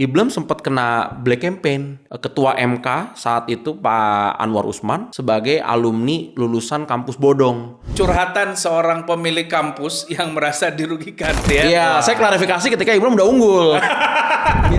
Iblem sempat kena black campaign. Ketua MK saat itu Pak Anwar Usman sebagai alumni lulusan kampus bodong. Curhatan seorang pemilik kampus yang merasa dirugikan ya. Iya, saya klarifikasi ketika Iblem udah unggul.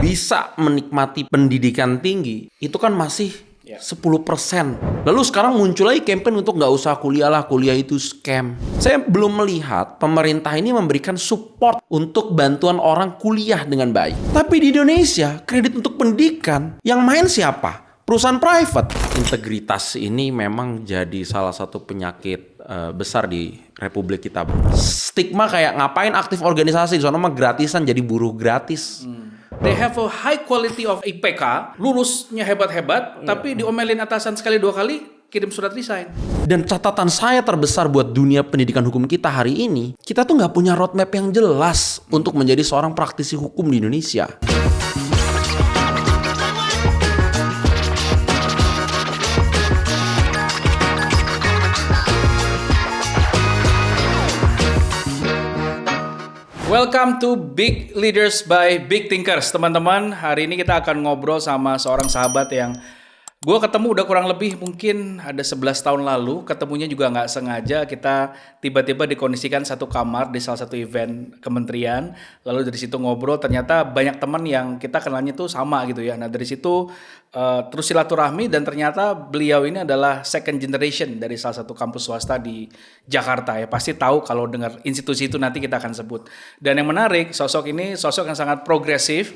Bisa menikmati pendidikan tinggi, itu kan masih 10%. Lalu sekarang muncul lagi campaign untuk nggak usah kuliah lah, kuliah itu scam. Saya belum melihat pemerintah ini memberikan support untuk bantuan orang kuliah dengan baik. Tapi di Indonesia, kredit untuk pendidikan yang main siapa? Perusahaan private. Integritas ini memang jadi salah satu penyakit besar di Republik kita. Stigma kayak ngapain aktif organisasi, di sana mah gratisan, jadi buruh gratis. They have a high quality of IPK, lulusnya hebat-hebat, tapi diomelin atasan sekali dua kali, kirim surat resign. Dan catatan saya terbesar buat dunia pendidikan hukum kita hari ini, kita tuh nggak punya roadmap yang jelas untuk menjadi seorang praktisi hukum di Indonesia. Welcome to Big Leaders by Big Thinkers, teman-teman. Hari ini kita akan ngobrol sama seorang sahabat yang gue ketemu udah kurang lebih mungkin ada 11 tahun lalu. Ketemunya juga nggak sengaja, kita tiba-tiba dikondisikan satu kamar di salah satu event kementerian. Lalu dari situ ngobrol, ternyata banyak teman yang kita kenalnya tuh sama gitu ya. Nah dari situ terus silaturahmi, dan ternyata beliau ini adalah second generation dari salah satu kampus swasta di Jakarta ya. Pasti tahu kalau dengar institusi itu, nanti kita akan sebut. Dan yang menarik, sosok ini sosok yang sangat progresif.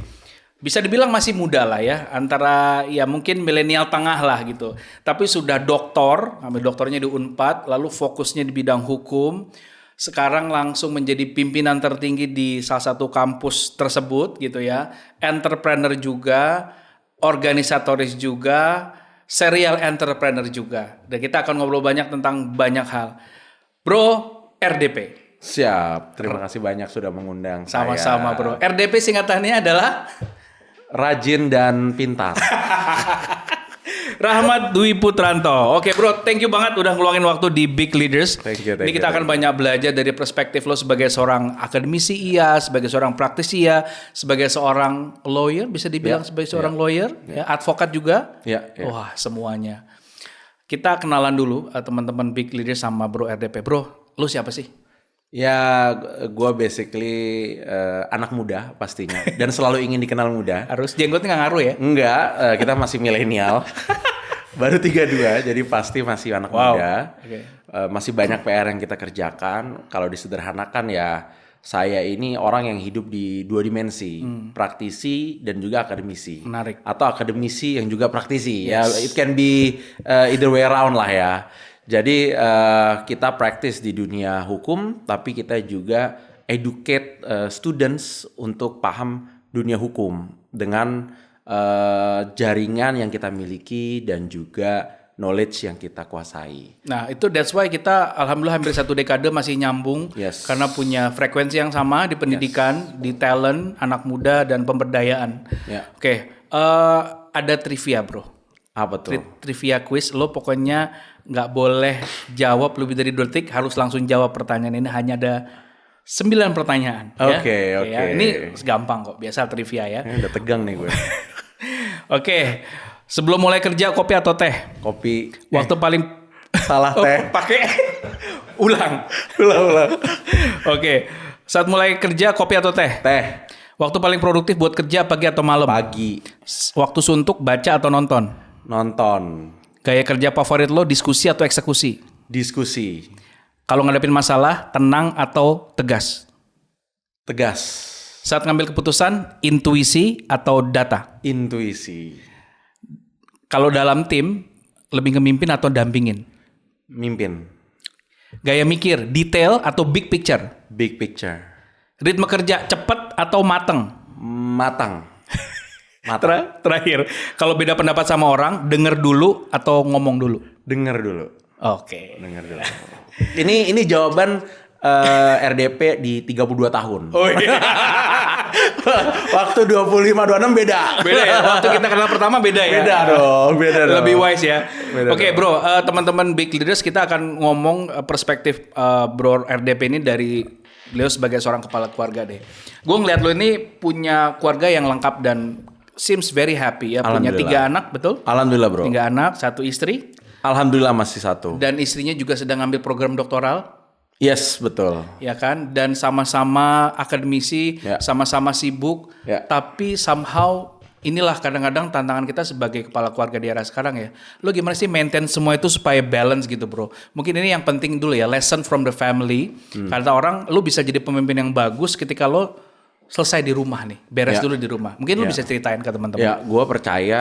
Bisa dibilang masih muda lah ya, antara ya mungkin milenial tengah lah gitu. Tapi sudah doktor, ambil doktornya di Unpad, lalu fokusnya di bidang hukum. Sekarang langsung menjadi pimpinan tertinggi di salah satu kampus tersebut gitu ya. Entrepreneur juga, organisatoris juga, serial entrepreneur juga. Dan kita akan ngobrol banyak tentang banyak hal. Bro, RDP. Siap, terima kasih banyak sudah mengundang saya. Sama-sama bro. RDP singkatannya adalah? Rajin dan pintar. Rahmat Dwi Putranto. Oke bro, thank you banget udah ngeluangin waktu di Big Leaders. Thank you, Ini kita akan banyak belajar dari perspektif lo sebagai seorang akademisi iya, sebagai seorang praktisi iya, sebagai seorang lawyer, bisa dibilang sebagai seorang lawyer, ya, advokat juga. Wah, semuanya. Kita kenalan dulu teman-teman Big Leaders sama bro RDP. Bro, lo siapa sih? Ya, gue basically anak muda pastinya. Dan selalu ingin dikenal muda. Harus jenggotnya nggak ngaruh ya? Enggak, kita masih milenial. Baru 32, jadi pasti masih anak muda. Okay. Masih banyak PR yang kita kerjakan. Kalau disederhanakan ya, saya ini orang yang hidup di dua dimensi. Praktisi dan juga akademisi. Menarik. Atau akademisi yang juga praktisi. Ya, it can be either way around lah ya. Jadi kita praktis di dunia hukum, tapi kita juga educate students untuk paham dunia hukum dengan jaringan yang kita miliki dan juga knowledge yang kita kuasai. Nah itu that's why kita alhamdulillah hampir 1 dekade masih nyambung. Karena punya frekuensi yang sama di pendidikan, di talent, anak muda, dan pemberdayaan. Oke, ada trivia bro. Apa tuh? Trivia quiz, lo pokoknya nggak boleh jawab lebih dari 2 detik, harus langsung jawab pertanyaan ini. Hanya ada 9 pertanyaan. Oke. Ya. Ini gampang kok, biasa trivia ya. Udah tegang nih gue. Oke, sebelum mulai kerja kopi atau teh? Kopi. Waktu paling salah teh. Pakai ulang. Oke, saat mulai kerja kopi atau teh? Teh. Waktu paling produktif buat kerja pagi atau malam? Pagi. Waktu suntuk baca atau nonton? Nonton. Gaya kerja favorit lo diskusi atau eksekusi? Diskusi. Kalau ngadepin masalah, tenang atau tegas? Tegas. Saat ngambil keputusan, intuisi atau data? Intuisi. Kalau dalam tim, lebih ngemimpin atau dampingin? Mimpin. Gaya mikir, detail atau big picture? Big picture. Ritme kerja cepet atau mateng? Matang. Terakhir, kalau beda pendapat sama orang, denger dulu atau ngomong dulu? Denger dulu. Oke. Denger dulu. Ini jawaban RDP di 32 tahun. Oh iya. Waktu 25-26 beda. Beda ya. Waktu kita kenal pertama beda ya. Beda dong. Lebih wise ya. Oke, dong. bro, teman-teman Big Leaders, kita akan ngomong perspektif bro RDP ini dari beliau sebagai seorang kepala keluarga deh. Gue ngeliat lo ini punya keluarga yang lengkap dan seems very happy ya, punya 3 anak, betul? Alhamdulillah bro. 3 anak, 1 istri. Alhamdulillah masih 1. Dan istrinya juga sedang ngambil program doktoral. Yes, betul. Ya kan? Dan sama-sama akademisi, Ya. sama-sama sibuk. Ya. Tapi somehow inilah kadang-kadang tantangan kita sebagai kepala keluarga di era sekarang ya. Lo gimana sih maintain semua itu supaya balance gitu bro? Mungkin ini yang penting dulu ya, lesson from the family. Karena orang, lo bisa jadi pemimpin yang bagus ketika lo selesai di rumah nih, beres dulu di rumah. Mungkin lo bisa ceritain ke teman-teman. Ya, gue percaya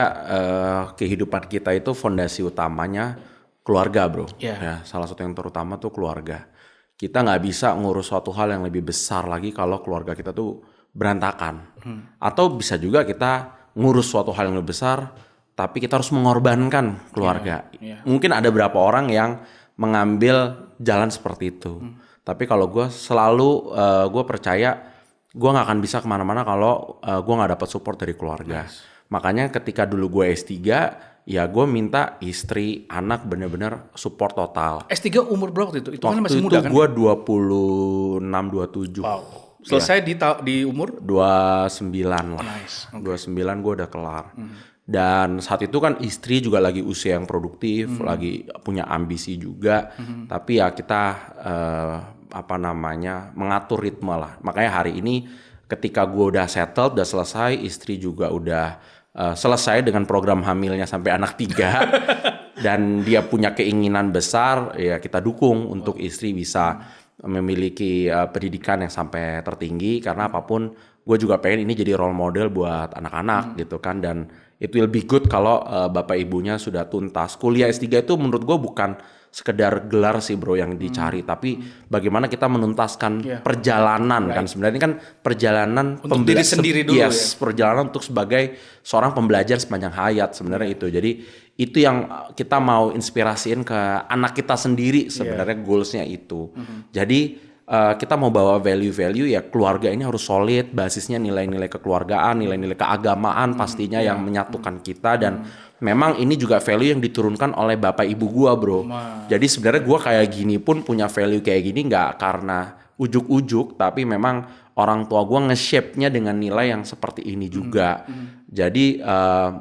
kehidupan kita itu fondasi utamanya keluarga bro. Ya. Ya, salah satu yang terutama tuh keluarga. Kita nggak bisa ngurus suatu hal yang lebih besar lagi kalau keluarga kita tuh berantakan. Atau bisa juga kita ngurus suatu hal yang lebih besar, tapi kita harus mengorbankan keluarga. Mungkin ada beberapa orang yang mengambil jalan seperti itu. Tapi kalau gue selalu, gue percaya gue nggak akan bisa kemana-mana kalau gue nggak dapat support dari keluarga. Makanya ketika dulu gue S3, ya gue minta istri, anak bener-bener support total. S3 umur berapa waktu itu? Itu kan masih Waktu muda itu kan? gue 26, 27. Wow. Selesai di umur? 29 lah. Nice. 29 gue udah kelar. Dan saat itu kan istri juga lagi usia yang produktif, lagi punya ambisi juga. Tapi ya kita mengatur ritme lah. Makanya hari ini ketika gue udah settled, udah selesai, istri juga udah selesai dengan program hamilnya sampai anak 3. Dan dia punya keinginan besar, ya kita dukung untuk istri bisa memiliki pendidikan yang sampai tertinggi. Karena apapun, gue juga pengen ini jadi role model buat anak-anak gitu kan. Dan it will be good kalau bapak ibunya sudah tuntas. Kuliah S3 itu menurut gue bukan sekedar gelar sih bro yang dicari, tapi bagaimana kita menuntaskan perjalanan kan. Sebenarnya ini kan perjalanan untuk diri sendiri dulu ya. Perjalanan untuk sebagai seorang pembelajar sepanjang hayat sebenarnya itu. Jadi itu yang kita mau inspirasiin ke anak kita sendiri sebenarnya goalsnya itu. Jadi kita mau bawa value-value ya, keluarga ini harus solid, basisnya nilai-nilai kekeluargaan, nilai-nilai keagamaan pastinya yang menyatukan kita. Dan memang ini juga value yang diturunkan oleh bapak ibu gua bro. Jadi sebenarnya gua kayak gini pun punya value kayak gini nggak karena ujuk-ujuk, tapi memang orang tua gua nge-shape-nya dengan nilai yang seperti ini juga. Jadi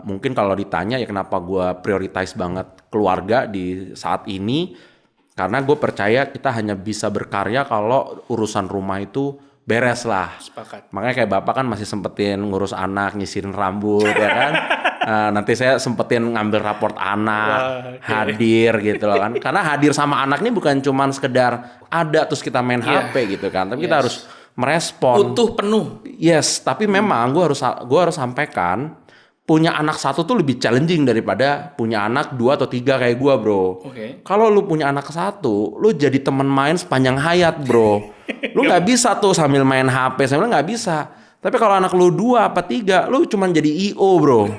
mungkin kalau ditanya ya kenapa gua prioritize banget keluarga di saat ini, karena gue percaya kita hanya bisa berkarya kalau urusan rumah itu beres lah. Sepakat. Makanya kayak bapak kan masih sempetin ngurus anak, nyisirin rambut ya kan. Nanti saya sempetin ngambil raport anak, hadir gitu loh kan. Karena hadir sama anak ini bukan cuman sekedar ada terus kita main HP gitu kan. Tapi kita harus merespon. Utuh penuh. Yes, tapi memang gue harus sampaikan, punya anak 1 tuh lebih challenging daripada punya anak 2 atau 3 kayak gue bro. Kalau lu punya anak 1, lu jadi teman main sepanjang hayat bro. Lu nggak bisa tuh sambil main HP, sambil nggak bisa. Tapi kalau anak lu 2 apa 3, lu cuman jadi IO bro.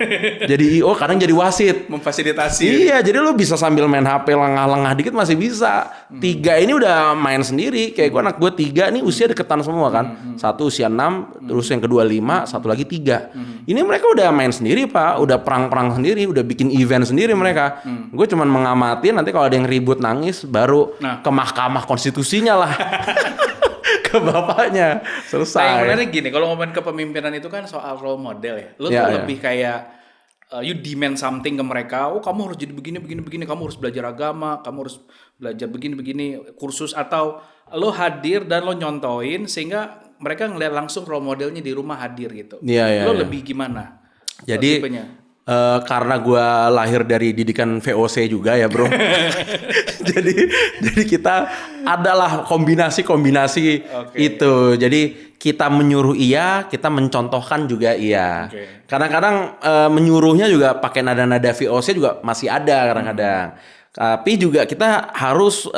Jadi IO kadang jadi wasit. Memfasilitasi. Iya, jadi lu bisa sambil main HP lengah-lengah dikit masih bisa. 3 ini udah main sendiri. Kayak gue anak gue 3 nih usia deketan semua kan. 1 usia 6, terus yang kedua 5, 1 lagi 3. Ini mereka udah main sendiri pak, udah perang-perang sendiri, udah bikin event sendiri mereka. Gue cuman mengamati, nanti kalau ada yang ribut nangis baru ke Mahkamah Konstitusinya lah. Ke bapaknya selesai. Nah, yang menarik gini, kalau ngomongin kepemimpinan itu kan soal role model ya. Lo tuh lebih kayak you demand something ke mereka. Oh kamu harus jadi begini, kamu harus belajar agama, kamu harus belajar begini, kursus, atau lo hadir dan lo nyontoin sehingga mereka ngeliat langsung role modelnya di rumah hadir gitu. Lo lebih gimana? Jadi karena gue lahir dari didikan VOC juga ya bro. jadi kita adalah kombinasi itu. Jadi kita menyuruh iya, kita mencontohkan juga iya. Kadang-kadang menyuruhnya juga pakai nada-nada VOC juga masih ada kadang-kadang. Tapi juga kita harus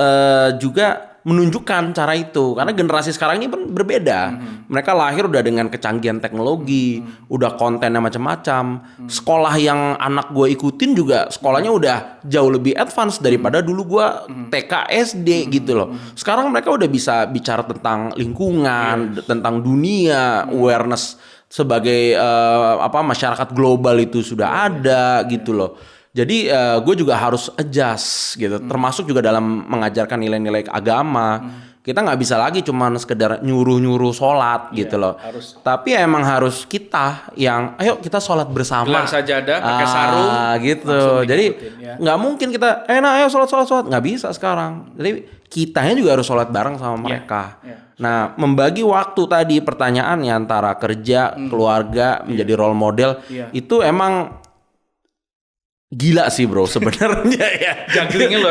juga menunjukkan cara itu, karena generasi sekarang ini pun berbeda. Mereka lahir udah dengan kecanggihan teknologi, udah kontennya macam-macam. Sekolah yang anak gue ikutin juga sekolahnya udah jauh lebih advance daripada dulu gue TK SD gitu loh. Sekarang mereka udah bisa bicara tentang lingkungan, tentang dunia, awareness sebagai masyarakat global itu sudah ada gitu loh. Jadi gue juga harus adjust gitu, termasuk juga dalam mengajarkan nilai-nilai agama. Kita nggak bisa lagi cuman sekedar nyuruh sholat gitu loh. Harus. Tapi emang harus kita yang, ayo kita sholat bersama. Gelar sajadah, pakai sarung. Gitu. Jadi nggak mungkin kita, nah ayo sholat. Nggak bisa sekarang. Jadi kitanya juga harus sholat bareng sama mereka. Nah, membagi waktu tadi pertanyaannya antara kerja, keluarga, menjadi role model, itu emang gila sih bro sebenarnya ya.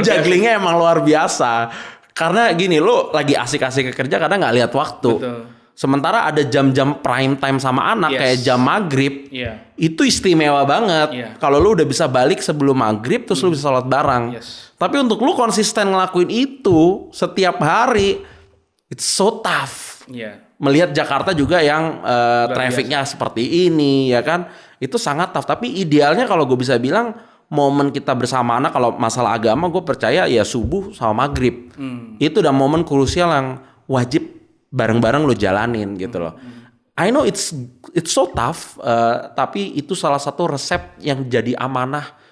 Jugglingnya emang luar biasa. Karena gini, lo lagi asik-asik kerja kadang nggak lihat waktu. Betul. Sementara ada jam-jam prime time sama anak kayak jam maghrib, itu istimewa banget. Kalau lo udah bisa balik sebelum maghrib, terus lo bisa sholat bareng. Tapi untuk lo konsisten ngelakuin itu setiap hari, it's so tough. Melihat Jakarta juga yang trafficnya seperti ini, ya kan? Itu sangat tough. Tapi idealnya kalau gue bisa bilang, momen kita bersama anak, kalau masalah agama gue percaya ya subuh sama maghrib. Itu udah momen krusial yang wajib bareng-bareng lo jalanin gitu loh. I know it's so tough, tapi itu salah satu resep yang jadi amanah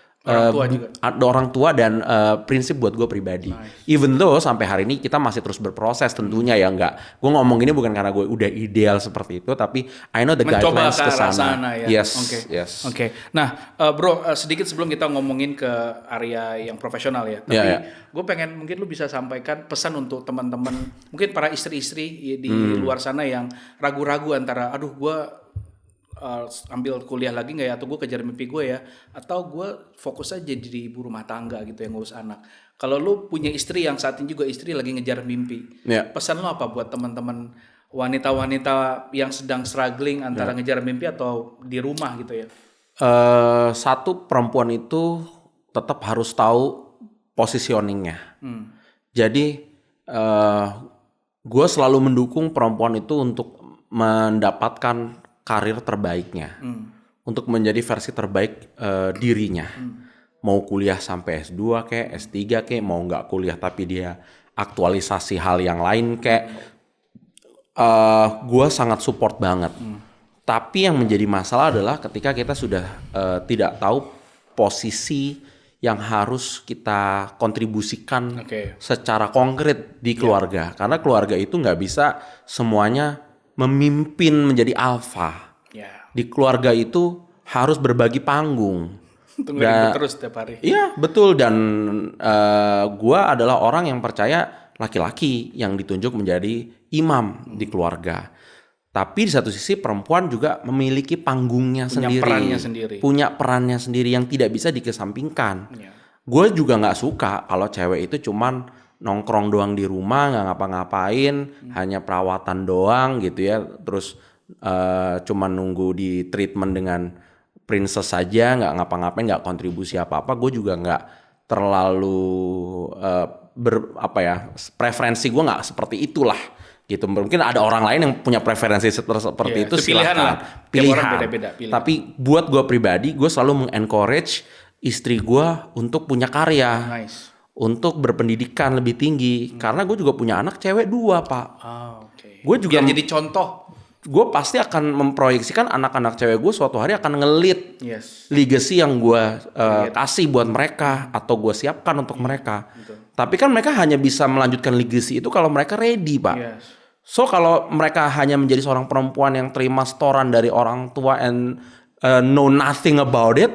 orang tua dan prinsip buat gue pribadi. Even though sampai hari ini kita masih terus berproses tentunya ya, enggak. Gue ngomong ini bukan karena gue udah ideal seperti itu, tapi I know the guidelines ke sana. Ya. Yes. Oke. Nah, bro, sedikit sebelum kita ngomongin ke area yang profesional ya. Tapi gue pengen mungkin lu bisa sampaikan pesan untuk teman-teman, mungkin para istri-istri di luar sana yang ragu-ragu antara, aduh gue ambil kuliah lagi nggak ya, atau gue kejar mimpi gue ya, atau gue fokus aja jadi ibu rumah tangga gitu yang ngurus anak. Kalau lu punya istri yang saat ini juga istri lagi ngejar mimpi, pesan lu apa buat teman-teman wanita-wanita yang sedang struggling antara ngejar mimpi atau di rumah gitu ya? Satu, perempuan itu tetap harus tahu positioningnya. Jadi gue selalu mendukung perempuan itu untuk mendapatkan karir terbaiknya, untuk menjadi versi terbaik dirinya. Mau kuliah sampai S2 kek, S3 kek, mau nggak kuliah tapi dia aktualisasi hal yang lain kek, gue sangat support banget. Tapi yang menjadi masalah adalah ketika kita sudah tidak tahu posisi yang harus kita kontribusikan secara konkret di keluarga. Karena keluarga itu nggak bisa semuanya memimpin menjadi alfa. Di keluarga itu harus berbagi panggung. Dan terus setiap hari. Iya betul, dan gua adalah orang yang percaya laki-laki yang ditunjuk menjadi imam di keluarga. Tapi di satu sisi perempuan juga memiliki panggungnya sendiri, punya perannya sendiri yang tidak bisa dikesampingkan. Gue juga nggak suka kalau cewek itu cuman nongkrong doang di rumah, nggak ngapa-ngapain, hanya perawatan doang gitu ya, terus cuma nunggu di treatment dengan princess saja, nggak ngapa-ngapain, nggak kontribusi apa-apa. Gue juga nggak terlalu preferensi gue nggak seperti itulah gitu. Mungkin ada orang lain yang punya preferensi seperti itu, silakan. Pilihan. Beda-beda. Tapi buat gue pribadi, gue selalu mengencourage istri gue untuk punya karya. Untuk berpendidikan lebih tinggi, karena gue juga punya anak cewek 2 pak. Gue juga biar jadi contoh. Gue pasti akan memproyeksikan anak-anak cewek gue suatu hari akan ngelit legacy yang gue kasih buat mereka atau gue siapkan untuk mereka. Tapi kan mereka hanya bisa melanjutkan legacy itu kalau mereka ready pak. So kalau mereka hanya menjadi seorang perempuan yang terima setoran dari orang tua and know nothing about it,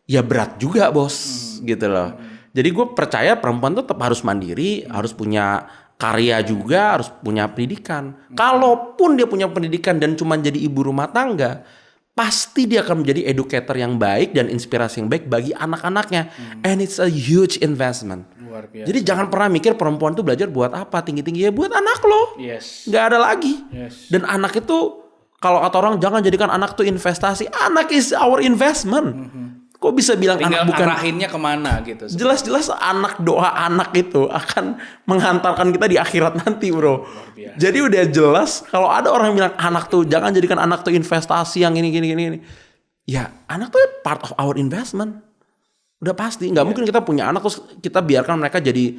ya berat juga bos gitu loh. Jadi gue percaya perempuan tuh tetap harus mandiri, harus punya karya juga, harus punya pendidikan. Kalaupun dia punya pendidikan dan cuma jadi ibu rumah tangga, pasti dia akan menjadi educator yang baik dan inspirasi yang baik bagi anak-anaknya. And it's a huge investment. Luar biasa. Jadi jangan pernah mikir perempuan tuh belajar buat apa tinggi-tinggi, ya buat anak lo. Gak ada lagi. Dan anak itu, kalau kata orang jangan jadikan anak tuh investasi. Anak is our investment. Kok bisa bilang tinggal anak bukan? Arahinnya kemana gitu. Jelas-jelas anak, doa anak itu akan menghantarkan kita di akhirat nanti bro. Jadi udah jelas kalau ada orang bilang anak tuh jangan jadikan anak tuh investasi yang ini. Ya anak tuh part of our investment. Udah pasti. Gak mungkin kita punya anak terus kita biarkan mereka jadi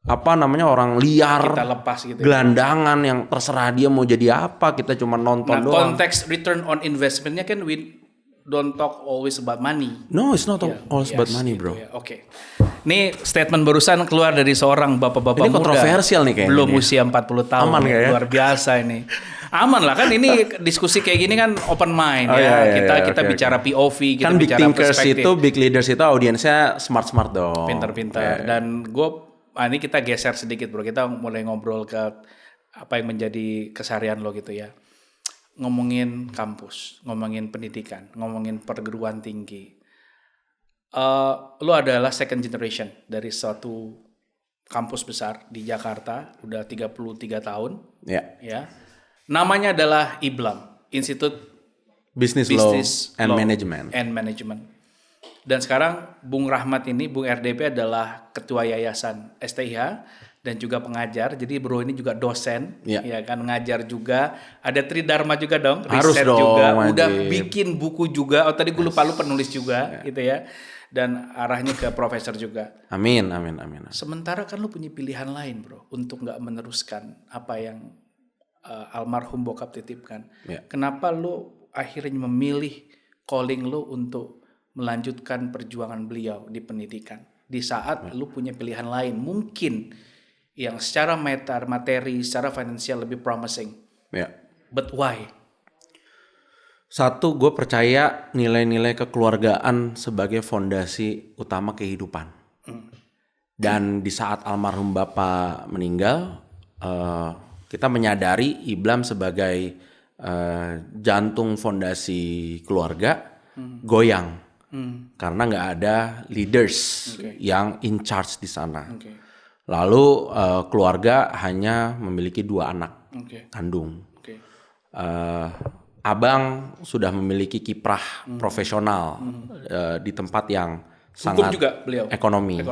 orang liar. Kita lepas gitu. Gelandangan yang terserah dia mau jadi apa. Kita cuma nonton doang. Konteks return on investmentnya kan don't talk always about money. No, it's not always about money, bro. Oke. Nih statement barusan keluar dari seorang bapak-bapak Ini muda. kontroversial nih kayaknya Belum nih. usia 40 tahun. Aman nggak ya? Luar biasa ini. Aman lah kan, ini diskusi kayak gini kan open mind Oh, ya. iya, Kita oke, bicara POV, kita Kan big bicara thinkers perspektif. itu, big leaders itu audiensnya smart-smart dong. Pinter-pinter. Dan ini kita geser sedikit bro. Kita mulai ngobrol ke apa yang menjadi keseharian lo gitu ya. Ngomongin kampus, ngomongin pendidikan, ngomongin perguruan tinggi. Lo adalah second generation dari suatu kampus besar di Jakarta, udah 33 tahun. Ya. Namanya adalah IBLAM, Institute Business Law Management. and Management. Dan sekarang Bung Rahmat ini, Bung RDP adalah ketua yayasan STIH dan juga pengajar. Jadi bro ini juga dosen, ya kan, ngajar juga. Ada Tridharma juga dong, Harus riset dong, juga, wajib. udah bikin buku juga. Oh tadi gue lupa, lu penulis juga, gitu ya. Dan arahnya ke profesor juga. Amin. Sementara kan lu punya pilihan lain bro, untuk nggak meneruskan apa yang almarhum bokap titipkan. Kenapa lu akhirnya memilih calling lu untuk melanjutkan perjuangan beliau di pendidikan di saat lu punya pilihan lain mungkin yang secara materi, secara finansial lebih promising. But why? Satu, gue percaya nilai-nilai kekeluargaan sebagai fondasi utama kehidupan. Dan di saat almarhum Bapak meninggal, kita menyadari IBLAM sebagai jantung fondasi keluarga goyang. Karena nggak ada leaders yang in charge di sana. Lalu keluarga hanya memiliki 2 anak kandung. Abang sudah memiliki kiprah profesional di tempat yang sangat juga beliau. ekonomi.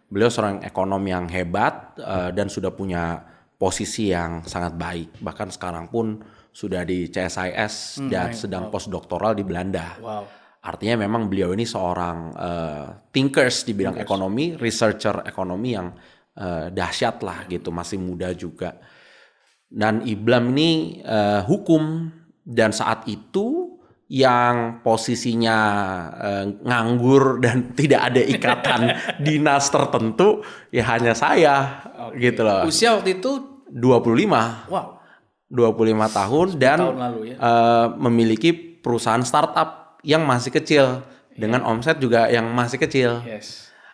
Beliau seorang ekonom yang hebat dan sudah punya posisi yang sangat baik. Bahkan sekarang pun sudah di CSIS dan sedang postdoktoral di Belanda. Artinya memang beliau ini seorang thinkers di bidang ekonomi, researcher ekonomi yang dahsyat lah gitu, masih muda juga. Dan IBLAM ini hukum, dan saat itu yang posisinya nganggur dan tidak ada ikatan dinas tertentu ya hanya saya gitu loh. Usia waktu itu 25. Wow. 25 tahun dan tahun lalu, ya. Memiliki perusahaan startup yang masih kecil dengan omset juga yang masih kecil.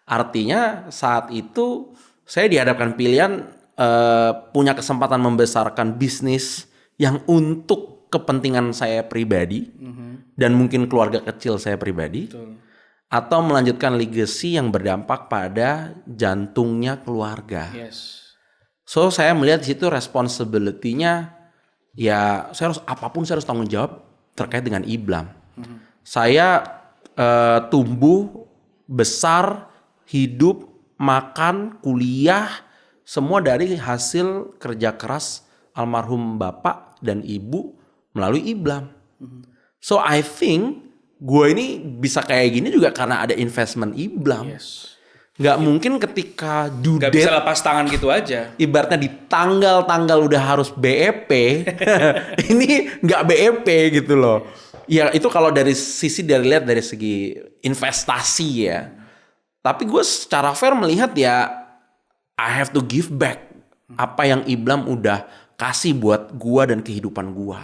Artinya saat itu saya dihadapkan pilihan punya kesempatan membesarkan bisnis yang untuk kepentingan saya pribadi dan mungkin keluarga kecil saya pribadi. Atau melanjutkan legacy yang berdampak pada jantungnya keluarga. So saya melihat di situ responsibility-nya ya saya harus apapun saya harus tanggung jawab terkait dengan IBLAM. Saya tumbuh, besar, hidup, makan, kuliah semua dari hasil kerja keras almarhum bapak dan ibu melalui IBLAM. So I think gue ini bisa kayak gini juga karena ada investment IBLAM. Nggak mungkin ketika due Gak date bisa lepas tangan gitu aja. ibaratnya di tanggal-tanggal udah harus BEP, ini nggak BEP gitu loh. Ya itu kalau dari lihat dari segi investasi ya. Tapi gue secara fair melihat ya I have to give back apa yang IBLAM udah kasih buat gue dan kehidupan gue.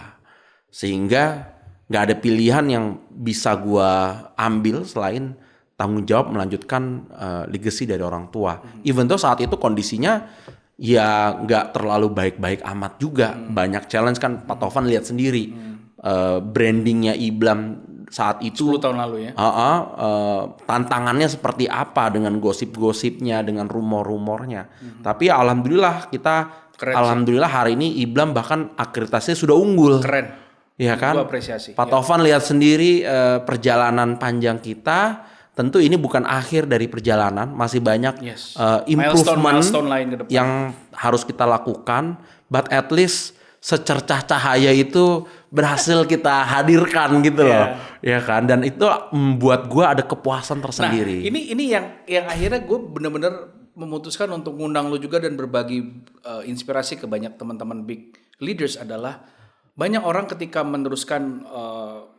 Sehingga nggak ada pilihan yang bisa gue ambil selain tanggung jawab melanjutkan legacy dari orang tua. Even though saat itu kondisinya ya nggak terlalu baik-baik amat juga. Banyak challenge kan, Pak Tovan lihat sendiri. Brandingnya IBLAM saat itu 10 tahun lalu ya. Tantangannya seperti apa dengan gosip-gosipnya, dengan rumor-rumornya. Tapi alhamdulillah alhamdulillah hari ini IBLAM bahkan akreditasinya sudah unggul. Keren. Iya kan? Gua apresiasi. Pak Tovan lihat sendiri perjalanan panjang kita. Tentu ini bukan akhir dari perjalanan, masih banyak improvement milestone lain ke depan yang harus kita lakukan. But at least secercah cahaya itu berhasil kita hadirkan gitu loh, ya kan? Dan itu membuat gue ada kepuasan tersendiri. Nah, ini yang akhirnya gue benar-benar memutuskan untuk ngundang lu juga dan berbagi inspirasi ke banyak teman-teman big leaders adalah banyak orang ketika meneruskan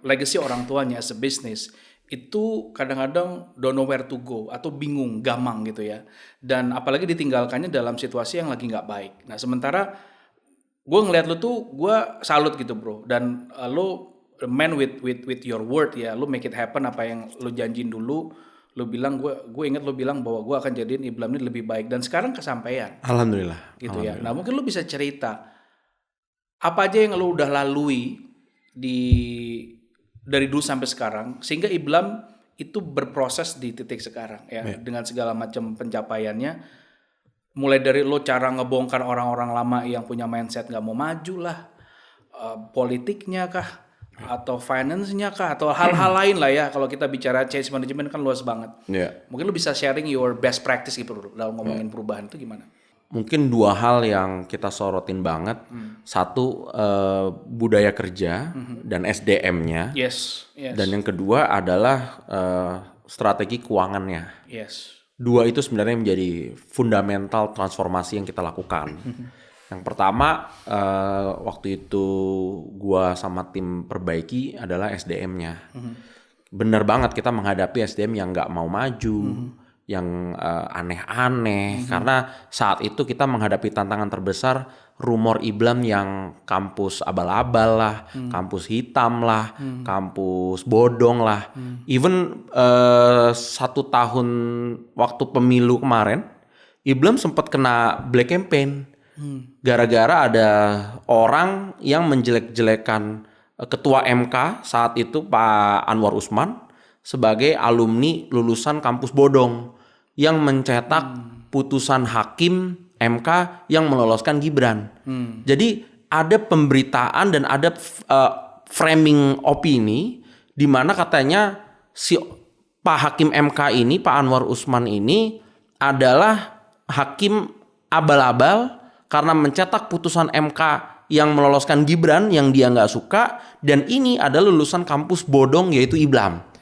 legacy orang tuanya as a business itu kadang-kadang don't know where to go atau bingung, gamang gitu ya. Dan apalagi ditinggalkannya dalam situasi yang lagi nggak baik. Nah sementara gue ngeliat lu tuh gue salut gitu bro. Dan lu man with your word ya. Lu make it happen apa yang lu janjiin dulu. Lu bilang gue inget lu bilang bahwa gue akan jadiin Iblam ini lebih baik. Dan sekarang kesampaian. Alhamdulillah. Gitu ya. Nah mungkin lu bisa cerita apa aja yang lu udah lalui dari dulu sampai sekarang sehingga Iblam itu berproses di titik sekarang ya dengan segala macam pencapaiannya, mulai dari lo cara ngebongkar orang-orang lama yang punya mindset nggak mau maju lah, politiknya kah atau finance-nya kah atau hal-hal lain lah ya. Kalau kita bicara change management kan luas banget. Mungkin lo bisa sharing your best practice gitu dalam ngomongin perubahan itu gimana? Mungkin 2 hal yang kita sorotin banget. Satu, budaya kerja dan SDM-nya. Yes. Dan yang kedua adalah strategi keuangannya. Yes. 2 itu sebenarnya menjadi fundamental transformasi yang kita lakukan. Yang pertama, waktu itu gua sama tim perbaiki adalah SDM-nya. Benar banget kita menghadapi SDM yang nggak mau maju. Yang aneh-aneh karena saat itu kita menghadapi tantangan terbesar rumor Iblam yang kampus abal-abal lah, kampus hitam lah, kampus bodong lah. Even 1 tahun waktu pemilu kemarin Iblam sempat kena black campaign gara-gara ada orang yang menjelek-jelekan ketua MK saat itu Pak Anwar Usman sebagai alumni lulusan kampus bodong yang mencetak putusan hakim MK yang meloloskan Gibran. Jadi ada pemberitaan dan ada framing opini di mana katanya si Pak Hakim MK ini, Pak Anwar Usman ini adalah hakim abal-abal karena mencetak putusan MK yang meloloskan Gibran yang dia nggak suka, dan ini adalah lulusan kampus bodong yaitu Iblam.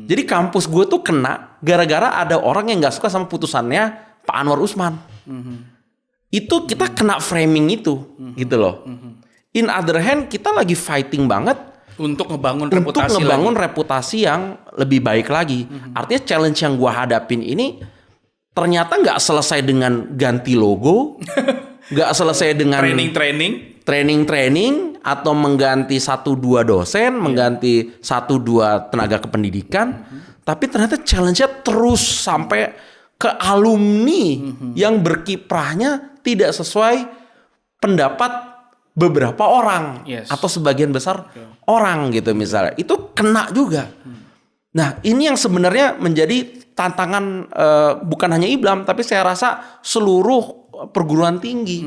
Jadi kampus gue tuh kena gara-gara ada orang yang nggak suka sama putusannya Pak Anwar Usman. Itu kita kena framing itu, gitu loh. In other hand, kita lagi fighting banget untuk ngebangun reputasi yang lebih baik lagi. Artinya challenge yang gue hadapin ini ternyata nggak selesai dengan ganti logo, nggak selesai dengan training atau mengganti 1-2 dosen, mengganti 1-2 tenaga kependidikan, tapi ternyata challenge-nya terus sampai ke alumni yang berkiprahnya tidak sesuai pendapat beberapa orang atau sebagian besar orang gitu misalnya. Itu kena juga. Nah, ini yang sebenarnya menjadi tantangan bukan hanya Iblam, tapi saya rasa seluruh perguruan tinggi.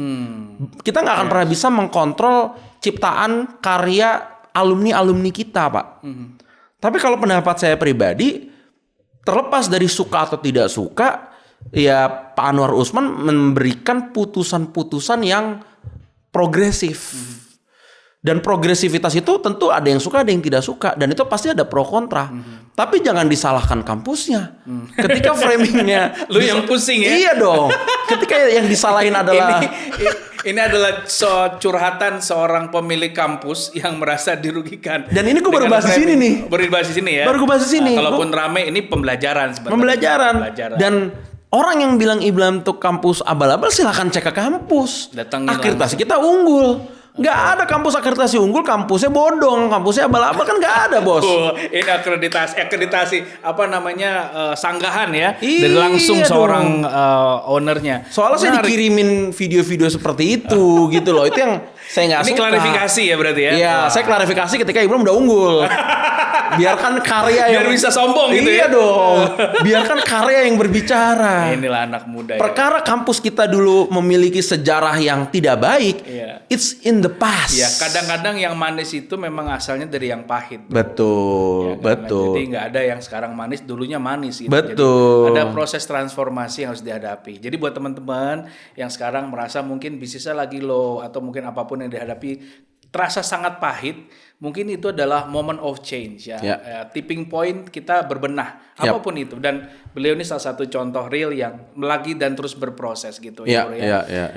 Kita nggak akan pernah bisa mengkontrol ciptaan karya alumni kita, Pak. Tapi kalau pendapat saya pribadi, terlepas dari suka atau tidak suka, ya Pak Anwar Usman memberikan putusan-putusan yang progresif. Dan progresivitas itu tentu ada yang suka, ada yang tidak suka, dan itu pasti ada pro kontra. Tapi jangan disalahkan kampusnya. Ketika framingnya, lu yang pusing ya? Iya dong. Ketika yang disalahin adalah ini adalah curhatan seorang pemilik kampus yang merasa dirugikan. Dan ini gue baru bahas di sini nih. Baru bahas di sini ya. Baru gue bahas di sini. Kalaupun rame, ini pembelajaran sebenarnya. Pembelajaran. Dan orang yang bilang Iblam tuh kampus abal-abal, silakan cek ke kampus. Akreditasi kita unggul. Nggak ada kampus akreditasi unggul, kampusnya bodong, kampusnya abal-abal, kan nggak ada, bos. Ini akreditasi apa namanya, sanggahan ya, iya, dari langsung seorang ownernya. Soalnya saya dikirimin video-video seperti itu gitu loh. Itu yang saya nggak suka. Ini klarifikasi ya berarti ya? Iya, saya klarifikasi ketika Iblam udah unggul. Biarkan karya yang biar bisa sombong gitu ya. Iya dong. Biarkan karya yang berbicara. Inilah anak muda. Perkara kampus kita dulu memiliki sejarah yang tidak baik, it's in the past. Ya, kadang-kadang yang manis itu memang asalnya dari yang pahit. Betul, ya, betul. Jadi nggak ada yang sekarang manis, dulunya manis gitu. Betul. Jadi ada proses transformasi yang harus dihadapi. Jadi buat teman-teman yang sekarang merasa mungkin bisnisnya lagi low atau mungkin apapun yang dihadapi terasa sangat pahit, mungkin itu adalah moment of change ya. Tipping point kita berbenah apapun itu, dan beliau ini salah satu contoh real yang lagi dan terus berproses gitu ya.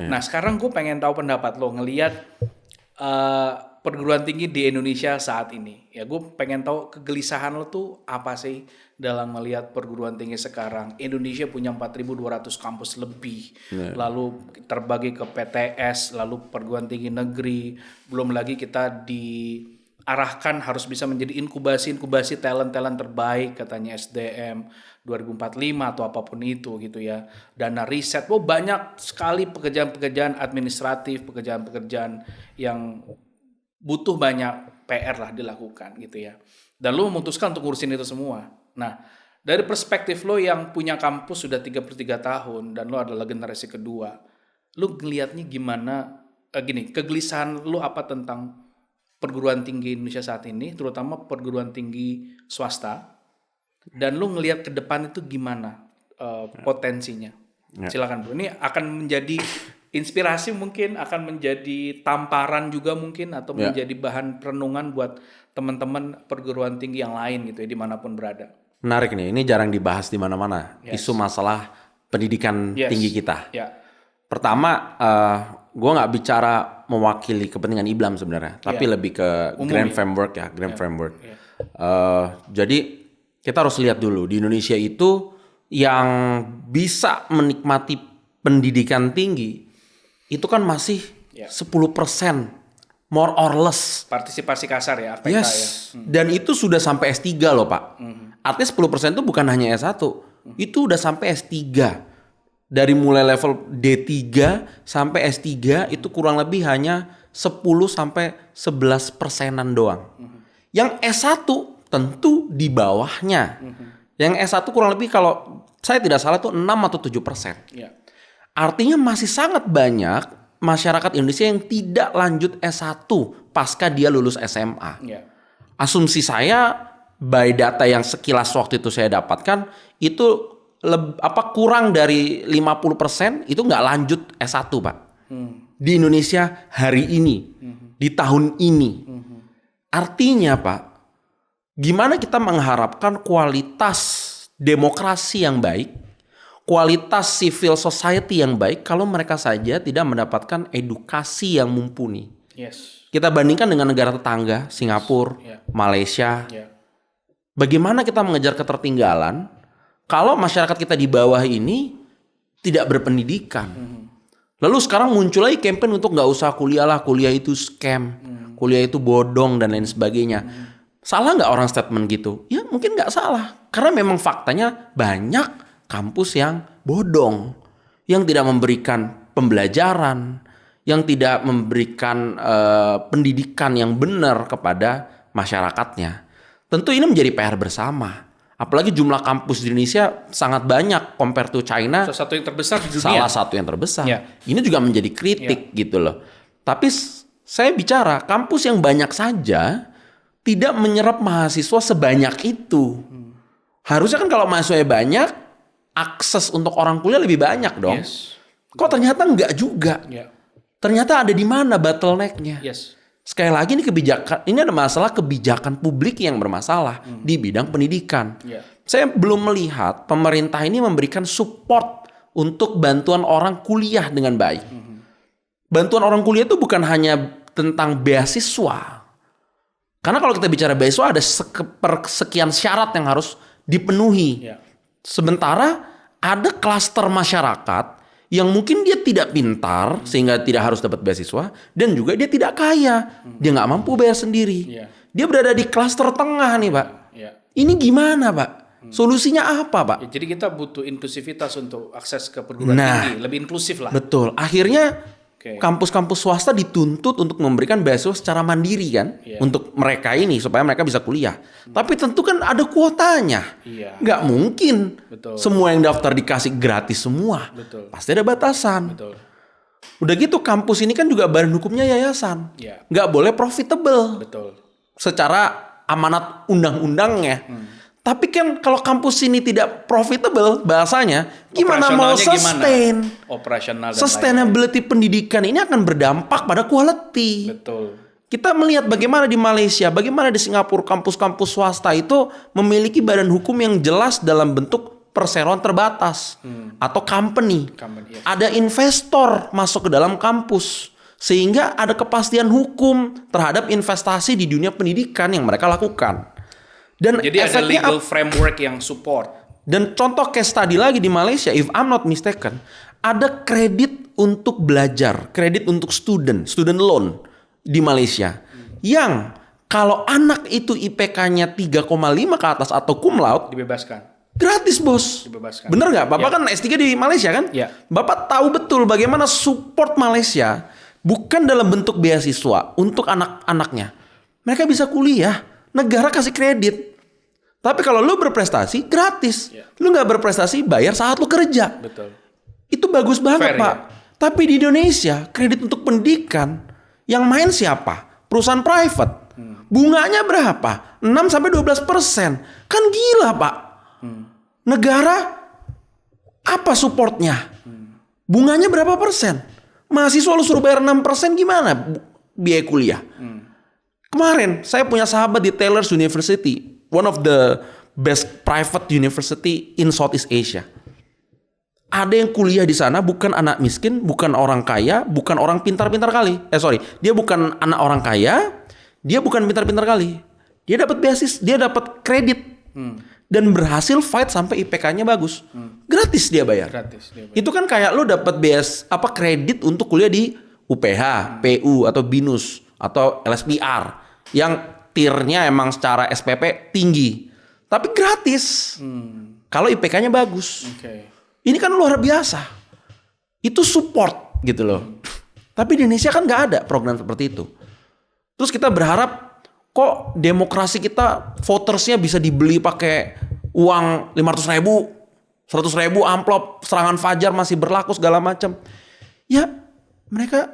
Nah sekarang gue pengen tahu pendapat lo ngelihat perguruan tinggi di Indonesia saat ini. Ya gue pengen tahu kegelisahan lo tuh apa sih dalam melihat perguruan tinggi sekarang. Indonesia punya 4.200 kampus lebih, lalu terbagi ke PTS, lalu perguruan tinggi negeri, belum lagi kita diarahkan harus bisa menjadi inkubasi talent-talent terbaik katanya SDM 2045 atau apapun itu gitu ya. Dana riset, banyak sekali pekerjaan-pekerjaan administratif, pekerjaan-pekerjaan yang butuh banyak PR lah dilakukan gitu ya. Dan lu memutuskan untuk ngurusin itu semua. Nah, dari perspektif lo yang punya kampus sudah 33 tahun dan lo adalah generasi kedua, lu ngelihatnya gimana? Kegelisahan lu apa tentang perguruan tinggi Indonesia saat ini, terutama perguruan tinggi swasta, dan lu ngelihat ke depan itu gimana potensinya? Silakan bro. Ini akan menjadi inspirasi, mungkin akan menjadi tamparan juga mungkin, atau menjadi bahan renungan buat teman-teman perguruan tinggi yang lain gitu ya, dimanapun berada. Menarik nih, ini jarang dibahas di mana-mana. Isu masalah pendidikan tinggi kita. Pertama, gue nggak bicara mewakili kepentingan IBLAM sebenarnya, tapi lebih ke grand framework ya, framework. Jadi kita harus lihat dulu di Indonesia itu yang bisa menikmati pendidikan tinggi itu kan masih 10%, more or less. Partisipasi kasar ya, APK ya. Dan itu sudah sampai S3 loh Pak. Artinya 10% itu bukan hanya S1, itu udah sampai S3. Dari mulai level D3 sampai S3 itu kurang lebih hanya 10 sampai 11%-an doang. Yang S1 tentu di bawahnya. Yang S1 kurang lebih kalau saya tidak salah itu 6 atau 7%. Artinya masih sangat banyak masyarakat Indonesia yang tidak lanjut S1 pasca dia lulus SMA. Asumsi saya by data yang sekilas waktu itu saya dapatkan itu kurang dari 50% itu nggak lanjut S1 Pak. Di Indonesia hari ini, di tahun ini. Artinya Pak, gimana kita mengharapkan kualitas demokrasi yang baik, kualitas civil society yang baik kalau mereka saja tidak mendapatkan edukasi yang mumpuni. Kita bandingkan dengan negara tetangga, Singapura, Malaysia. Bagaimana kita mengejar ketertinggalan kalau masyarakat kita di bawah ini tidak berpendidikan? Lalu sekarang muncul lagi campaign untuk nggak usah kuliah lah, kuliah itu scam, kuliah itu bodong dan lain sebagainya. Salah nggak orang statement gitu? Ya mungkin nggak salah, karena memang faktanya banyak kampus yang bodong, yang tidak memberikan pembelajaran, yang tidak memberikan pendidikan yang benar kepada masyarakatnya. Tentu ini menjadi PR bersama. Apalagi jumlah kampus di Indonesia sangat banyak compare to China. Salah satu yang terbesar di dunia. Salah satu yang terbesar. Ini juga menjadi kritik gitu loh. Tapi saya bicara kampus yang banyak saja tidak menyerap mahasiswa sebanyak itu. Harusnya kan kalau mahasiswanya banyak, akses untuk orang kuliah lebih banyak dong. Kok ternyata enggak juga. Ternyata ada di mana bottleneck-nya. Sekali lagi ini ada masalah kebijakan publik yang bermasalah di bidang pendidikan. Saya belum melihat pemerintah ini memberikan support untuk bantuan orang kuliah dengan baik. Bantuan orang kuliah itu bukan hanya tentang beasiswa. Karena kalau kita bicara beasiswa ada sekian syarat yang harus dipenuhi. Sementara ada klaster masyarakat yang mungkin dia tidak pintar sehingga tidak harus dapat beasiswa, dan juga dia tidak kaya, dia nggak mampu bayar sendiri. Dia berada di klaster tengah nih Pak. Ini gimana Pak? Solusinya apa Pak? Jadi kita butuh inklusivitas untuk akses ke perguruan tinggi, lebih inklusif lah. Betul. Akhirnya kampus-kampus swasta dituntut untuk memberikan beasiswa secara mandiri kan, untuk mereka ini supaya mereka bisa kuliah. Tapi tentu kan ada kuotanya. Nggak mungkin semua yang daftar dikasih gratis semua. Pasti ada batasan. Udah gitu kampus ini kan juga badan hukumnya yayasan. Nggak boleh profitable. Secara amanat undang-undangnya. Tapi kan kalau kampus ini tidak profitable bahasanya, gimana mau sustain? Operasional dan sustainability pendidikan ini akan berdampak pada quality. Kita melihat bagaimana di Malaysia, bagaimana di Singapura kampus-kampus swasta itu memiliki badan hukum yang jelas dalam bentuk perseroan terbatas atau company. Ada investor masuk ke dalam kampus Sehingga ada kepastian hukum terhadap investasi di dunia pendidikan yang mereka lakukan. Dan Jadi ada efeknya legal framework yang support. dan contoh case study lagi di Malaysia, if I'm not mistaken, ada kredit untuk belajar, kredit untuk student loan di Malaysia. Yang kalau anak itu IPK-nya 3,5 ke atas atau cum laude, Dibebaskan. gratis bos. Dibebaskan. Bener nggak? Bapak Ya. kan S3 di Malaysia kan? Ya. Bapak tahu betul bagaimana support Malaysia bukan dalam bentuk beasiswa untuk anak-anaknya. Mereka bisa kuliah, negara kasih kredit. Tapi kalau lu berprestasi gratis. Ya. Lu nggak berprestasi bayar saat lu kerja. Betul. Itu bagus banget, Fair, Pak. ya? Tapi di Indonesia, kredit untuk pendidikan yang main siapa? Perusahaan private. Bunganya berapa? 6-12%. Kan gila, Pak. Negara apa supportnya? Bunganya berapa persen? Mahasiswa lu suruh bayar 6% gimana biaya kuliah? Kemarin saya punya sahabat di Taylor's University, one of the best private university in Southeast Asia. Ada yang kuliah di sana bukan anak miskin, bukan orang kaya, bukan orang pintar-pintar kali. Dia bukan anak orang kaya, dia bukan pintar-pintar kali. Dia dapat beasiswa, dia dapat kredit. Dan berhasil fight sampai IPK-nya bagus. Gratis dia bayar. Gratis. Dia bayar. Itu kan kayak lu dapat kredit untuk kuliah di UPH, PU atau BINUS atau LSPR yang tiernya emang secara SPP tinggi. Tapi gratis. Kalau IPK-nya bagus. Oke. Ini kan luar biasa. Itu support gitu loh. Tapi di Indonesia kan nggak ada program seperti itu. Terus kita berharap kok demokrasi kita votersnya bisa dibeli pakai uang 500.000, 100.000 amplop, serangan fajar masih berlaku segala macam. Ya mereka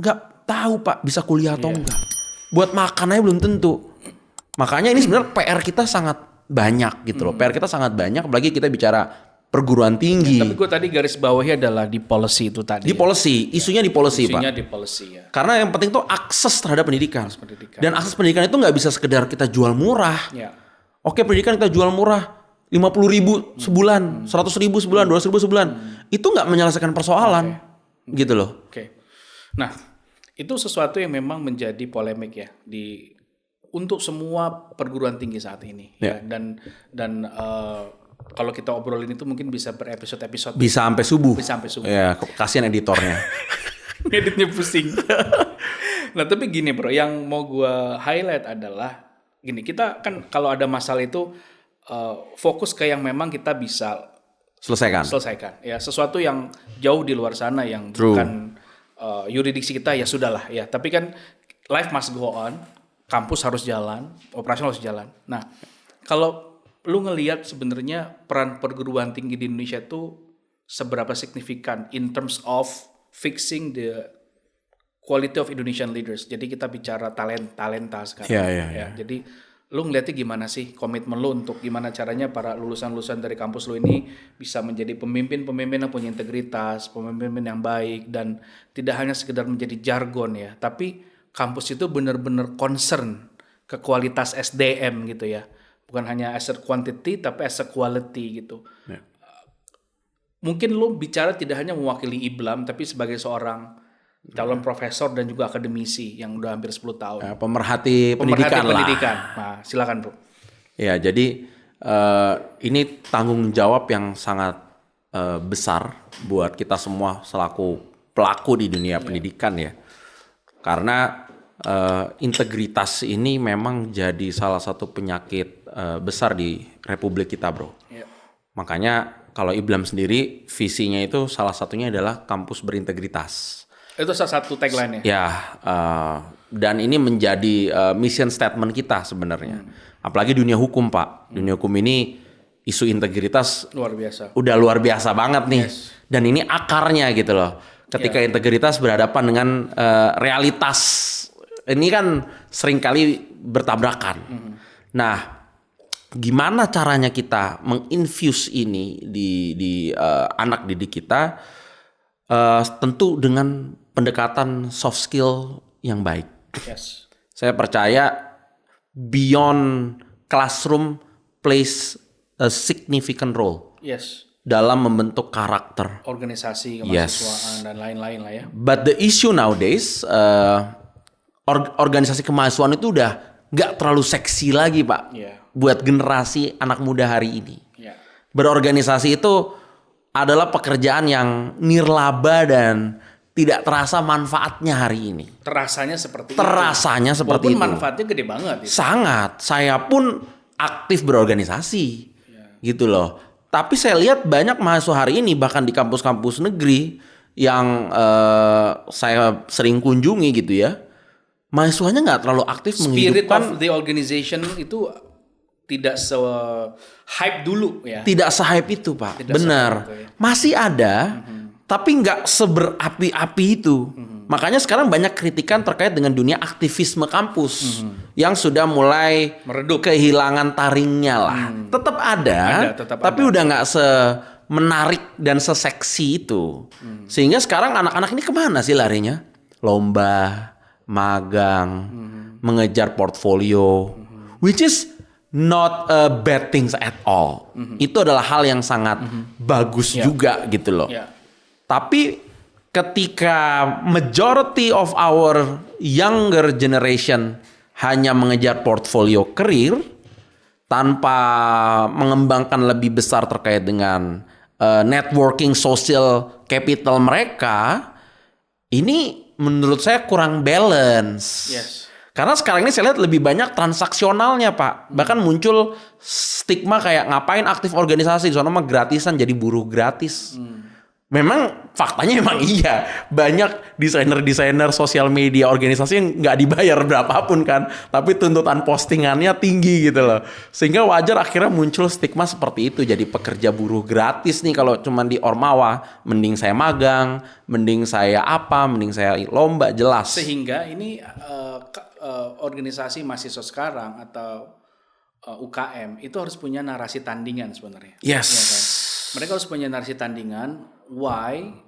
nggak tahu Pak bisa kuliah atau enggak. Buat makan aja belum tentu. Makanya ini sebenarnya PR kita sangat banyak gitu loh. PR kita sangat banyak, apalagi kita bicara perguruan tinggi. Tapi gue tadi garis bawahnya adalah di policy itu tadi. Di policy, isunya di policy Pak. Isunya di policy ya. Karena yang penting tuh akses terhadap pendidikan. pendidikan. Dan akses pendidikan itu nggak bisa sekedar kita jual murah. Ya. Oke, pendidikan kita jual murah 50.000 sebulan, 100.000 sebulan, 200.000 sebulan. Itu nggak menyelesaikan persoalan. Gitu loh. Oke. Nah, itu sesuatu yang memang menjadi polemik ya untuk semua perguruan tinggi saat ini. Ya. Dan kalau kita obrolin itu mungkin bisa berepisode-episode. Bisa sampai subuh. Bisa sampai subuh. Ya, kasihan editornya. Editnya pusing. Nah, tapi gini bro, yang mau gue highlight adalah gini, kita kan kalau ada masalah itu fokus ke yang memang kita bisa selesaikan. Ya, sesuatu yang jauh di luar sana yang True. bukan yuridiksi kita ya sudahlah ya. Tapi kan life must go on, kampus harus jalan, operasional harus jalan. Nah, kalau lu ngelihat sebenarnya peran perguruan tinggi di Indonesia itu seberapa signifikan in terms of fixing the quality of Indonesian leaders. Jadi kita bicara talenta sekarang. Ya. Jadi lu ngeliatnya gimana sih komitmen lu untuk gimana caranya para lulusan-lulusan dari kampus lu ini bisa menjadi pemimpin-pemimpin yang punya integritas, pemimpin yang baik, dan tidak hanya sekedar menjadi jargon ya, tapi kampus itu benar-benar concern ke kualitas SDM gitu ya. Bukan hanya as a quantity tapi as a quality gitu. Ya. Mungkin lu bicara tidak hanya mewakili IBLAM tapi sebagai seorang calon profesor dan juga akademisi yang udah hampir 10 tahun. Ya, pemerhati pendidikan lah. Nah, silakan bro. Ya, jadi ini tanggung jawab yang sangat besar buat kita semua selaku pelaku di dunia pendidikan ya. Karena integritas ini memang jadi salah satu penyakit besar di Republik kita, bro. Ya. Makanya kalau IBLAM sendiri visinya itu salah satunya adalah kampus berintegritas. Itu salah satu tagline-nya. Ya, dan ini menjadi mission statement kita sebenarnya. Apalagi dunia hukum, Pak. Dunia hukum ini isu integritas Luar biasa. udah luar biasa banget nih. Yes. Dan ini akarnya gitu loh. Ketika integritas berhadapan dengan realitas, ini kan seringkali bertabrakan. Nah, gimana caranya kita menginfuse ini di anak didik kita? Tentu dengan pendekatan soft skill yang baik. Yes. Saya percaya beyond classroom plays a significant role. Yes. dalam membentuk karakter. Organisasi, kemahasiswaan dan lain-lain lah ya. But the issue nowadays, organisasi kemahasiswaan itu udah nggak terlalu seksi lagi, Pak, buat generasi anak muda hari ini. Berorganisasi itu adalah pekerjaan yang nirlaba dan tidak terasa manfaatnya hari ini. Terasanya seperti Terasanya itu. seperti Walaupun itu. manfaatnya gede banget. Itu. Sangat. Saya pun aktif berorganisasi, gitu loh. Tapi saya lihat banyak mahasiswa hari ini bahkan di kampus-kampus negeri yang saya sering kunjungi gitu ya, mahasiswanya nggak terlalu aktif Spirit menghidupkan. of the organization itu tidak se-hype dulu ya. Tidak se-hype itu, Pak. Benar. Masih ada, tapi nggak seberapi-api itu. Makanya sekarang banyak kritikan terkait dengan dunia aktivisme kampus yang sudah mulai meredup, kehilangan taringnya lah. Tetap ada, tapi udah nggak menarik dan seseksi itu. Sehingga sekarang anak-anak ini kemana sih larinya? Lomba, magang, mengejar portfolio, which is not a bad things at all. Itu adalah hal yang sangat bagus juga gitu loh. Tapi ketika majority of our younger generation hanya mengejar portfolio karir tanpa mengembangkan lebih besar terkait dengan networking social capital mereka, ini menurut saya kurang balance. Karena sekarang ini saya lihat lebih banyak transaksionalnya, Pak. Bahkan muncul stigma kayak ngapain aktif organisasi, di sana mah gratisan, jadi buruh gratis. Memang faktanya memang iya, banyak desainer-desainer sosial media organisasi yang nggak dibayar berapapun kan, tapi tuntutan postingannya tinggi gitu loh, sehingga wajar akhirnya muncul stigma seperti itu. Jadi pekerja buruh gratis nih kalau cuman di Ormawa, mending saya magang, mending saya lomba, jelas. Sehingga ini organisasi mahasiswa sekarang atau UKM itu harus punya narasi tandingan sebenarnya. Yes. Ya kan? Mereka harus punya narasi tandingan. Why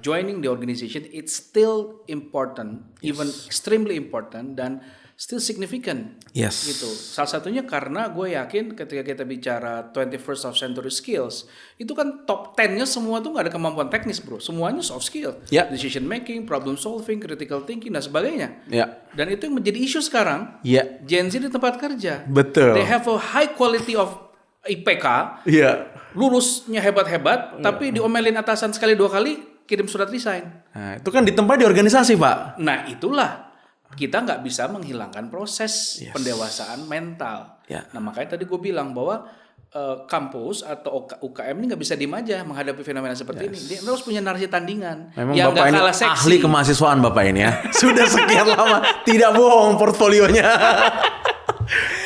joining the organization it's still important, even extremely important dan still significant. Gitu. Salah satunya karena gue yakin ketika kita bicara 21st of century skills, itu kan top 10-nya semua tuh nggak ada kemampuan teknis, bro. Semuanya soft skill, decision making, problem solving, critical thinking dan sebagainya. Dan itu yang menjadi isu sekarang. Gen Z di tempat kerja. Betul. They have a high quality of IPK. Lulusnya hebat-hebat, tapi diomelin atasan sekali dua kali, kirim surat resign. Nah, itu kan ditempa di organisasi, Pak. Nah, itulah kita nggak bisa menghilangkan proses pendewasaan mental. Nah, makanya tadi gue bilang bahwa kampus atau UKM ini nggak bisa diem aja menghadapi fenomena seperti ini. Dia harus punya narasi tandingan. Memang yang Bapak nggak ini kalah seksi. ahli kemahasiswaan Bapak ini ya. Sudah sekian lama tidak bohong portfolionya.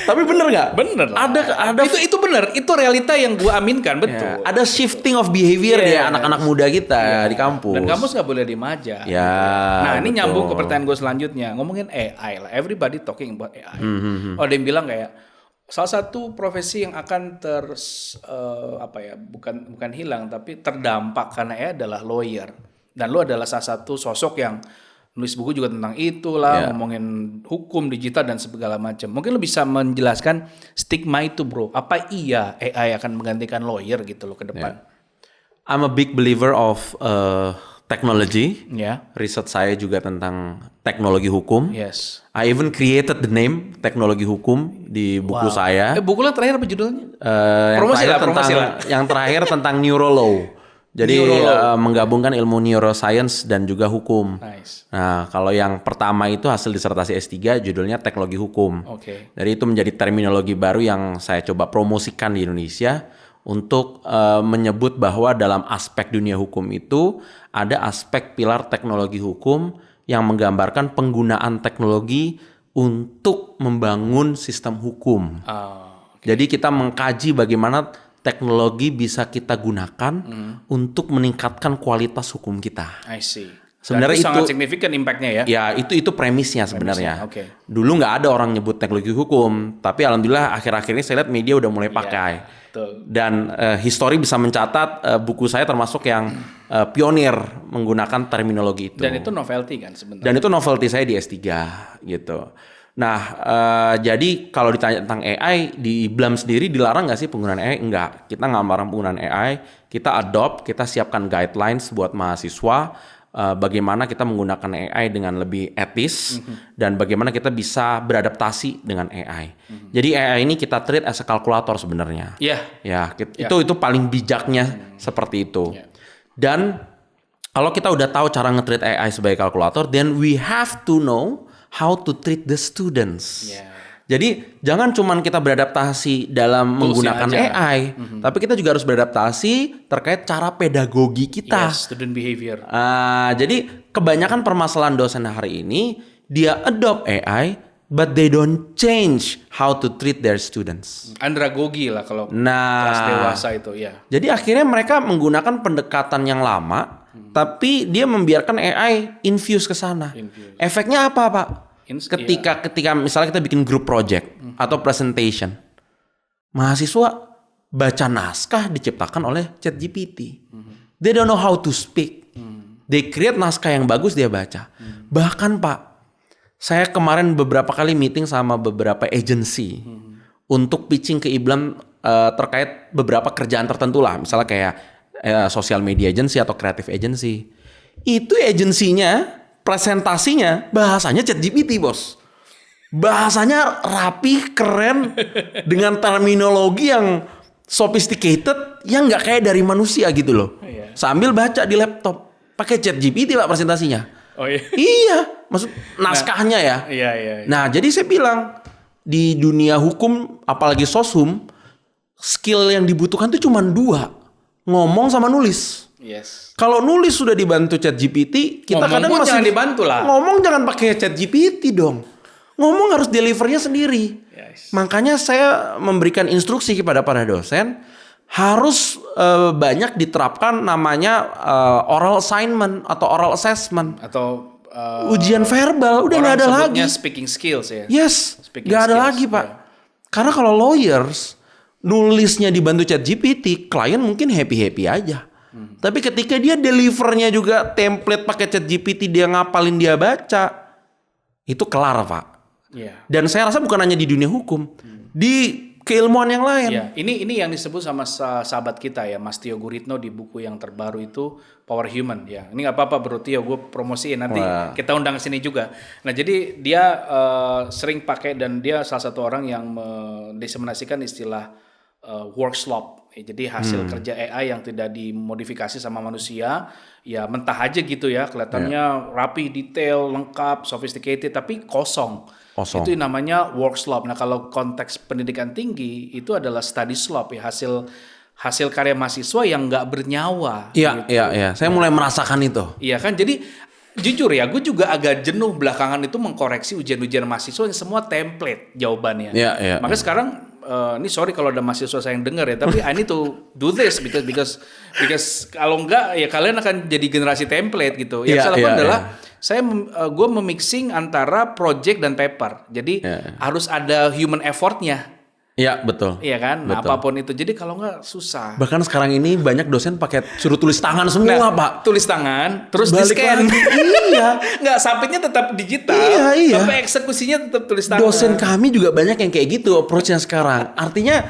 Tapi bener nggak? Bener. Ada itu bener. Itu realita yang gue aminkan, betul. Ada shifting of behavior di anak-anak muda kita di kampus. Dan kampus nggak boleh diem aja. Nah, ini nyambung ke pertanyaan gue selanjutnya. Ngomongin AI lah. Everybody talking about AI. Ada yang bilang kayak salah satu profesi yang akan bukan hilang tapi terdampak karena AI adalah lawyer. Dan lo adalah salah satu sosok yang nulis buku juga tentang itulah, ngomongin hukum digital dan segala macam. Mungkin lo bisa menjelaskan stigma itu, bro. Apa iya AI akan menggantikan lawyer gitu loh ke depan? I'm a big believer of technology. Riset saya juga tentang teknologi hukum. I even created the name teknologi hukum di buku saya. Buku lo terakhir apa judulnya? Yang terakhir tentang neurolaw. Jadi menggabungkan ilmu neuroscience dan juga hukum. Nah, kalau yang pertama itu hasil disertasi S3 judulnya teknologi hukum. Jadi itu menjadi terminologi baru yang saya coba promosikan di Indonesia untuk menyebut bahwa dalam aspek dunia hukum itu ada aspek pilar teknologi hukum yang menggambarkan penggunaan teknologi untuk membangun sistem hukum. Jadi kita mengkaji bagaimana teknologi bisa kita gunakan untuk meningkatkan kualitas hukum kita. I see. Sebenarnya itu sangat signifikan impact-nya ya. Ya, itu premisnya sebenarnya. Dulu nggak ada orang nyebut teknologi hukum, tapi alhamdulillah akhir-akhir ini saya lihat media udah mulai pakai. Dan history bisa mencatat buku saya termasuk yang pionir menggunakan terminologi itu. Dan itu novelty kan sebenarnya. Dan itu novelty saya di S3 gitu. Nah, jadi kalau ditanya tentang AI, di IBLAM sendiri dilarang nggak sih penggunaan AI? Enggak. Kita nggak melarang penggunaan AI. Kita adopt, kita siapkan guidelines buat mahasiswa. Bagaimana kita menggunakan AI dengan lebih etis dan bagaimana kita bisa beradaptasi dengan AI. Jadi AI ini kita treat as a kalkulator sebenarnya. Iya. Ya, itu paling bijaknya seperti itu. Dan kalau kita udah tahu cara nge-treat AI sebagai kalkulator, then we have to know how to treat the students. Jadi jangan cuman kita beradaptasi dalam menggunakan AI, tapi kita juga harus beradaptasi terkait cara pedagogi kita. Yes, student behavior. Jadi kebanyakan permasalahan dosen hari ini, dia adopt AI, but they don't change how to treat their students. Andragogi lah kalau kelas dewasa itu, ya. Jadi akhirnya mereka menggunakan pendekatan yang lama, tapi dia membiarkan AI infuse ke sana. Efeknya apa, Pak? Ketika misalnya kita bikin group project atau presentation, mahasiswa baca naskah diciptakan oleh ChatGPT. They don't know how to speak. They create naskah yang bagus, dia baca. Bahkan Pak, saya kemarin beberapa kali meeting sama beberapa agency untuk pitching ke IBLAM terkait beberapa kerjaan tertentu lah, misalnya kayak social media agency atau creative agency. Itu agensinya, presentasinya bahasanya ChatGPT, bos. Bahasanya rapi, keren, dengan terminologi yang sophisticated, yang nggak kayak dari manusia gitu loh. Sambil baca di laptop, pakai ChatGPT Pak presentasinya. Oh iya. Iya, maksud naskahnya ya. Iya. Nah, jadi saya bilang di dunia hukum, apalagi soshum, skill yang dibutuhkan tuh cuma 2, ngomong sama nulis. Yes. Kalau nulis sudah dibantu ChatGPT, kita ngomong kadang masih jangan dibantu lah. Ngomong jangan pakai ChatGPT dong. Ngomong harus delivernya sendiri. Yes. Makanya saya memberikan instruksi kepada para dosen, harus banyak diterapkan namanya oral assignment atau oral assessment Atau ujian verbal. Udah nggak ada lagi. Speaking skills ya. Yes, Speaking nggak ada skills, lagi Pak. Karena kalau lawyers nulisnya dibantu ChatGPT, klien mungkin happy aja. Tapi ketika dia delivernya juga template pakai ChatGPT, dia ngapalin, dia baca, itu kelar Pak. Dan saya rasa bukan hanya di dunia hukum, di keilmuan yang lain. Ya, ini yang disebut sama sahabat kita ya, Mas Tio Guritno di buku yang terbaru itu Power Human ya. Ini nggak apa-apa Bro Tio, gue promosiin nanti. Kita undang ke sini juga. Nah jadi dia sering pakai dan dia salah satu orang yang mendiseminasikan istilah work slop. Jadi hasil kerja AI yang tidak dimodifikasi sama manusia, ya mentah aja gitu ya, kelihatannya rapi, detail, lengkap, sophisticated, tapi kosong. Itu namanya work slop. Nah kalau konteks pendidikan tinggi itu adalah study slop ya, hasil karya mahasiswa yang nggak bernyawa. Iya. Saya mulai merasakan itu. Iya kan, jadi jujur ya, gue juga agak jenuh belakangan itu mengkoreksi ujian-ujian mahasiswa yang semua template jawabannya. Makanya sekarang ini sorry kalau ada mahasiswa saya yang dengar ya, tapi I need to do this because kalau enggak ya kalian akan jadi generasi template gitu. Yang saya lakukan adalah gue memixing antara project dan paper. Jadi harus ada human effortnya. Iya betul. Iya kan, nah, apapun itu. Jadi kalau nggak susah. Bahkan sekarang ini banyak dosen pakai suruh tulis tangan semua Pak. Tulis tangan, terus di balik scan. lagi. Iya. Nggak, submitnya tetap digital. Iya. Tapi eksekusinya tetap tulis tangan. Dosen kami juga banyak yang kayak gitu approach-nya sekarang. Artinya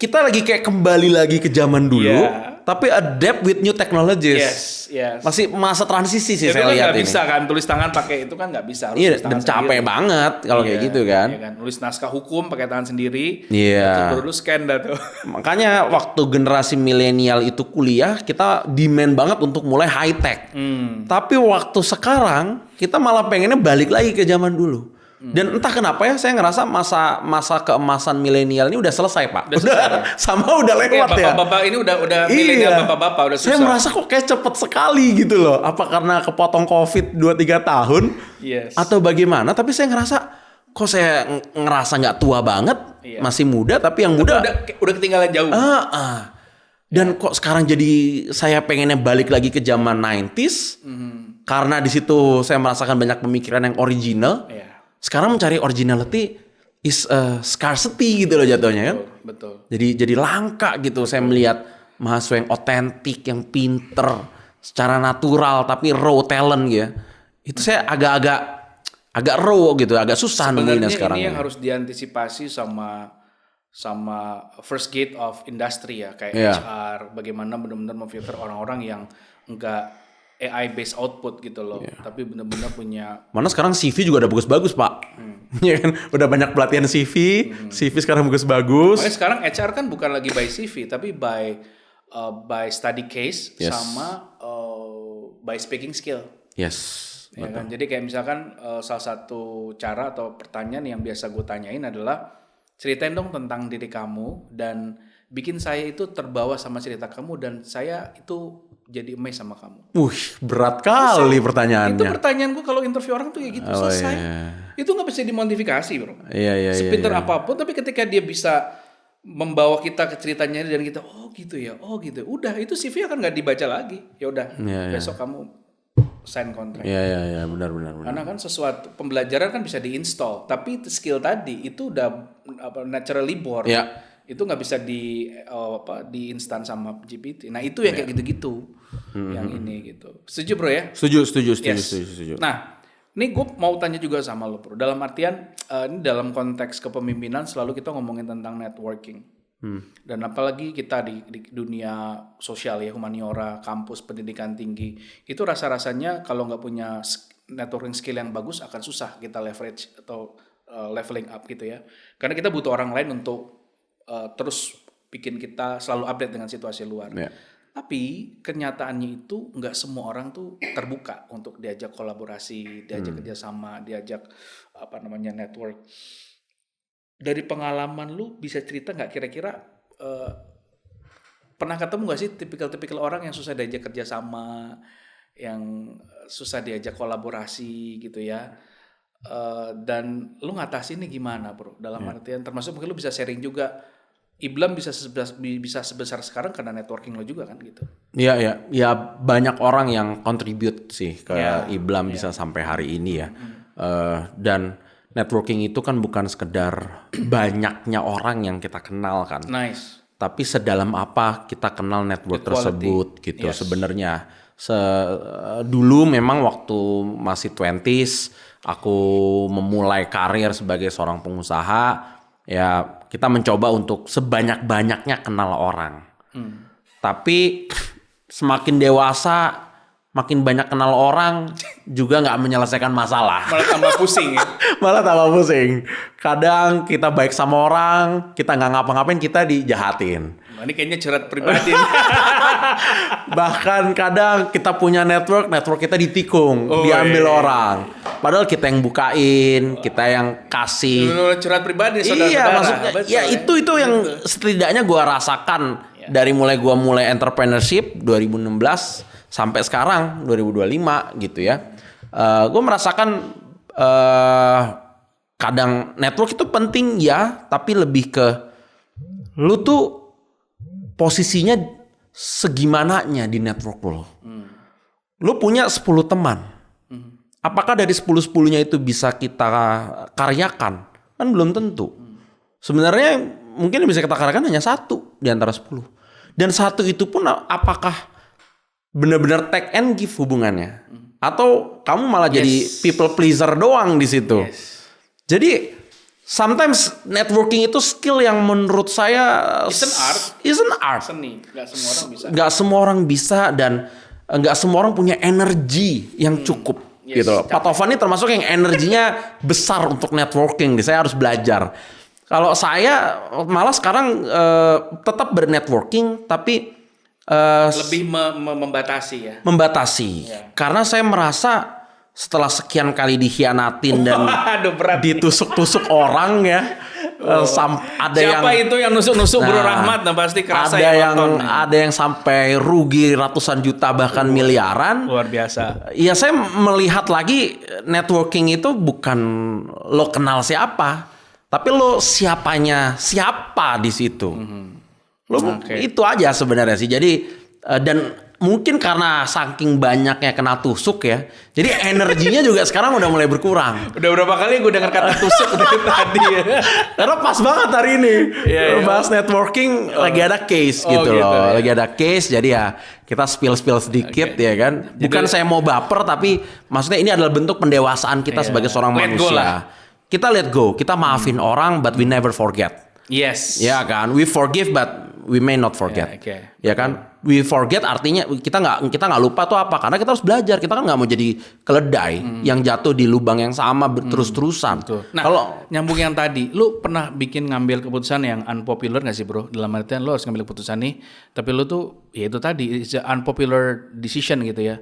kita lagi kayak kembali lagi ke zaman dulu, tapi adapt with new technologies. Yes. Masih masa transisi sih saya kan lihat ini. ini. Bisa kan tulis tangan pakai itu kan nggak bisa. Iya, dan capek banget kalau kayak gitu kan. Iya kan. Nulis naskah hukum pakai tangan sendiri. Iya. Baru lu scan dah tuh. Makanya waktu generasi milenial itu kuliah, kita demand banget untuk mulai high tech. Tapi waktu sekarang kita malah pengennya balik lagi ke zaman dulu. Dan entah kenapa ya, saya ngerasa masa keemasan milenial ini udah selesai Pak. Udah lewat ya. Bapak-bapak ini udah milenial, bapak-bapak udah susah. Saya merasa kok kayak cepet sekali gitu loh. Apa karena kepotong COVID 2-3 tahun? Yes. Atau bagaimana? Tapi saya ngerasa kok saya ngerasa nggak tua banget, masih muda, tapi yang muda udah ketinggalan jauh. Dan kok sekarang jadi saya pengennya balik lagi ke zaman 90s. Karena di situ saya merasakan banyak pemikiran yang original. Sekarang mencari originality is a scarcity gitu loh jatuhnya kan. Betul. Jadi langka gitu. Saya melihat mahasiswa yang otentik, yang pinter, secara natural tapi raw talent gitu. Itu saya agak-agak agak raw gitu, agak susah nemuinnya Sebenarnya sekarang. ini yang harus diantisipasi sama first gate of industry ya, kayak Iya. HR, bagaimana benar-benar memfilter orang-orang yang enggak AI based output gitu loh, tapi benar-benar punya. Mana sekarang CV juga udah bagus-bagus, Pak. Iya kan? Udah banyak pelatihan CV, CV sekarang bagus-bagus. Makanya sekarang HR kan bukan lagi by CV, tapi by study case Yes. sama by speaking skill. Yes. Ya kan? Jadi kayak misalkan salah satu cara atau pertanyaan yang biasa gue tanyain adalah ceritain dong tentang diri kamu dan bikin saya itu terbawa sama cerita kamu dan saya itu jadi amazed sama kamu. Berat kali Itu pertanyaannya. pertanyaan gue kalau interview orang tuh kayak gitu, selesai. Itu nggak bisa dimodifikasi, bro. Iya. Sepinter apapun, tapi ketika dia bisa membawa kita ke ceritanya dan kita, oh gitu ya, udah itu CV akan nggak dibaca lagi. Ya udah, besok kamu sign kontrak. Iya, benar. Karena kan sesuatu pembelajaran kan bisa diinstal, tapi skill tadi itu udah naturally born. Iya. Itu nggak bisa diinstan sama GPT. Nah itu yang kayak gitu-gitu, yang ini gitu. Setuju bro ya? Setuju. Yes. Nah, ini gue mau tanya juga sama lo bro. Dalam artian, ini dalam konteks kepemimpinan selalu kita ngomongin tentang networking. Dan apalagi kita di dunia sosial ya, humaniora, kampus, pendidikan tinggi. Itu rasa-rasanya kalau nggak punya networking skill yang bagus akan susah kita leverage atau leveling up gitu ya. Karena kita butuh orang lain untuk terus bikin kita selalu update dengan situasi luar. Yeah. Tapi kenyataannya itu nggak semua orang tuh terbuka untuk diajak kolaborasi, diajak kerjasama, diajak network. Dari pengalaman lu bisa cerita nggak kira-kira pernah ketemu nggak sih tipikal-tipikal orang yang susah diajak kerjasama, yang susah diajak kolaborasi gitu ya? Dan lu ngatasinnya gimana bro? Dalam artian termasuk mungkin lu bisa sharing juga. Iblam bisa sebesar sekarang karena networking lo juga kan gitu. Iya, banyak orang yang contribute sih ke Iblam bisa sampai hari ini ya. Dan networking itu kan bukan sekedar banyaknya orang yang kita kenal kan. Nice. Tapi sedalam apa kita kenal network tersebut gitu. Sebenarnya dulu memang waktu masih 20s aku memulai karir sebagai seorang pengusaha, ya kita mencoba untuk sebanyak-banyaknya kenal orang. Tapi semakin dewasa, makin banyak kenal orang juga nggak menyelesaikan masalah. Malah tambah pusing ya. Malah tambah pusing. Kadang kita baik sama orang, kita nggak ngapa-ngapain, kita dijahatin. Nah, ini kayaknya curhat pribadi. Bahkan kadang kita punya network kita ditikung, diambil orang. Padahal kita yang bukain, kita yang kasih. Curhat pribadi saudara-saudara. Iya, maksudnya betul, ya itu yang setidaknya gue rasakan dari mulai entrepreneurship 2016 sampai sekarang 2025 gitu ya. Gue merasakan kadang network itu penting ya, tapi lebih ke lu tuh posisinya segimananya di network lo. Lu punya 10 teman. Apakah dari 10-10-nya itu bisa kita karyakan? Kan belum tentu. Sebenarnya mungkin bisa kita karyakan hanya 1 di antara 10. Dan 1 itu pun apakah benar-benar take and give hubungannya? Atau kamu malah jadi people pleaser doang di situ? Jadi sometimes networking itu skill yang menurut saya It's an art. Seni, nggak semua orang bisa. Nggak semua orang bisa dan nggak semua orang punya energi yang cukup gitu loh. Pak Tovan ini termasuk yang energinya besar untuk networking. Saya harus belajar. Kalau saya malah sekarang tetap bernetworking tapi lebih membatasi ya. Membatasi. Karena saya merasa setelah sekian kali dikhianatin dan ditusuk-tusuk orang ya, ada siapa itu yang nusuk-nusuk Bro Rahmat? Nah pasti kerasa ada yang sampai rugi ratusan juta bahkan miliaran. Luar biasa. Iya, saya melihat lagi networking itu bukan lo kenal siapa, tapi lo siapa di situ. Lo itu aja sebenarnya sih. Jadi dan mungkin karena saking banyaknya kena tusuk ya. Jadi energinya juga sekarang udah mulai berkurang. Udah berapa kali gue dengar kata tusuk dari tadi ya. Karena pas banget hari ini. Iya. Bahas networking lagi ada case gitu gitu, loh. ya. Lagi ada case jadi ya kita spill sedikit ya kan. Bukan saya mau baper tapi maksudnya ini adalah bentuk pendewasaan kita sebagai seorang Let go manusia. lah. Kita let go, kita maafin orang but we never forget. Yes. Ya kan, we forgive but we may not forget. Ya kan, we forget artinya kita nggak lupa tuh apa? Karena kita harus belajar. Kita kan nggak mau jadi keledai yang jatuh di lubang yang sama terus-terusan. Nah, kalau nyambung yang tadi, lu pernah bikin ngambil keputusan yang unpopular nggak sih bro? Dalam artian lu harus ngambil keputusan nih, tapi lu tuh ya itu tadi it's an unpopular decision gitu ya.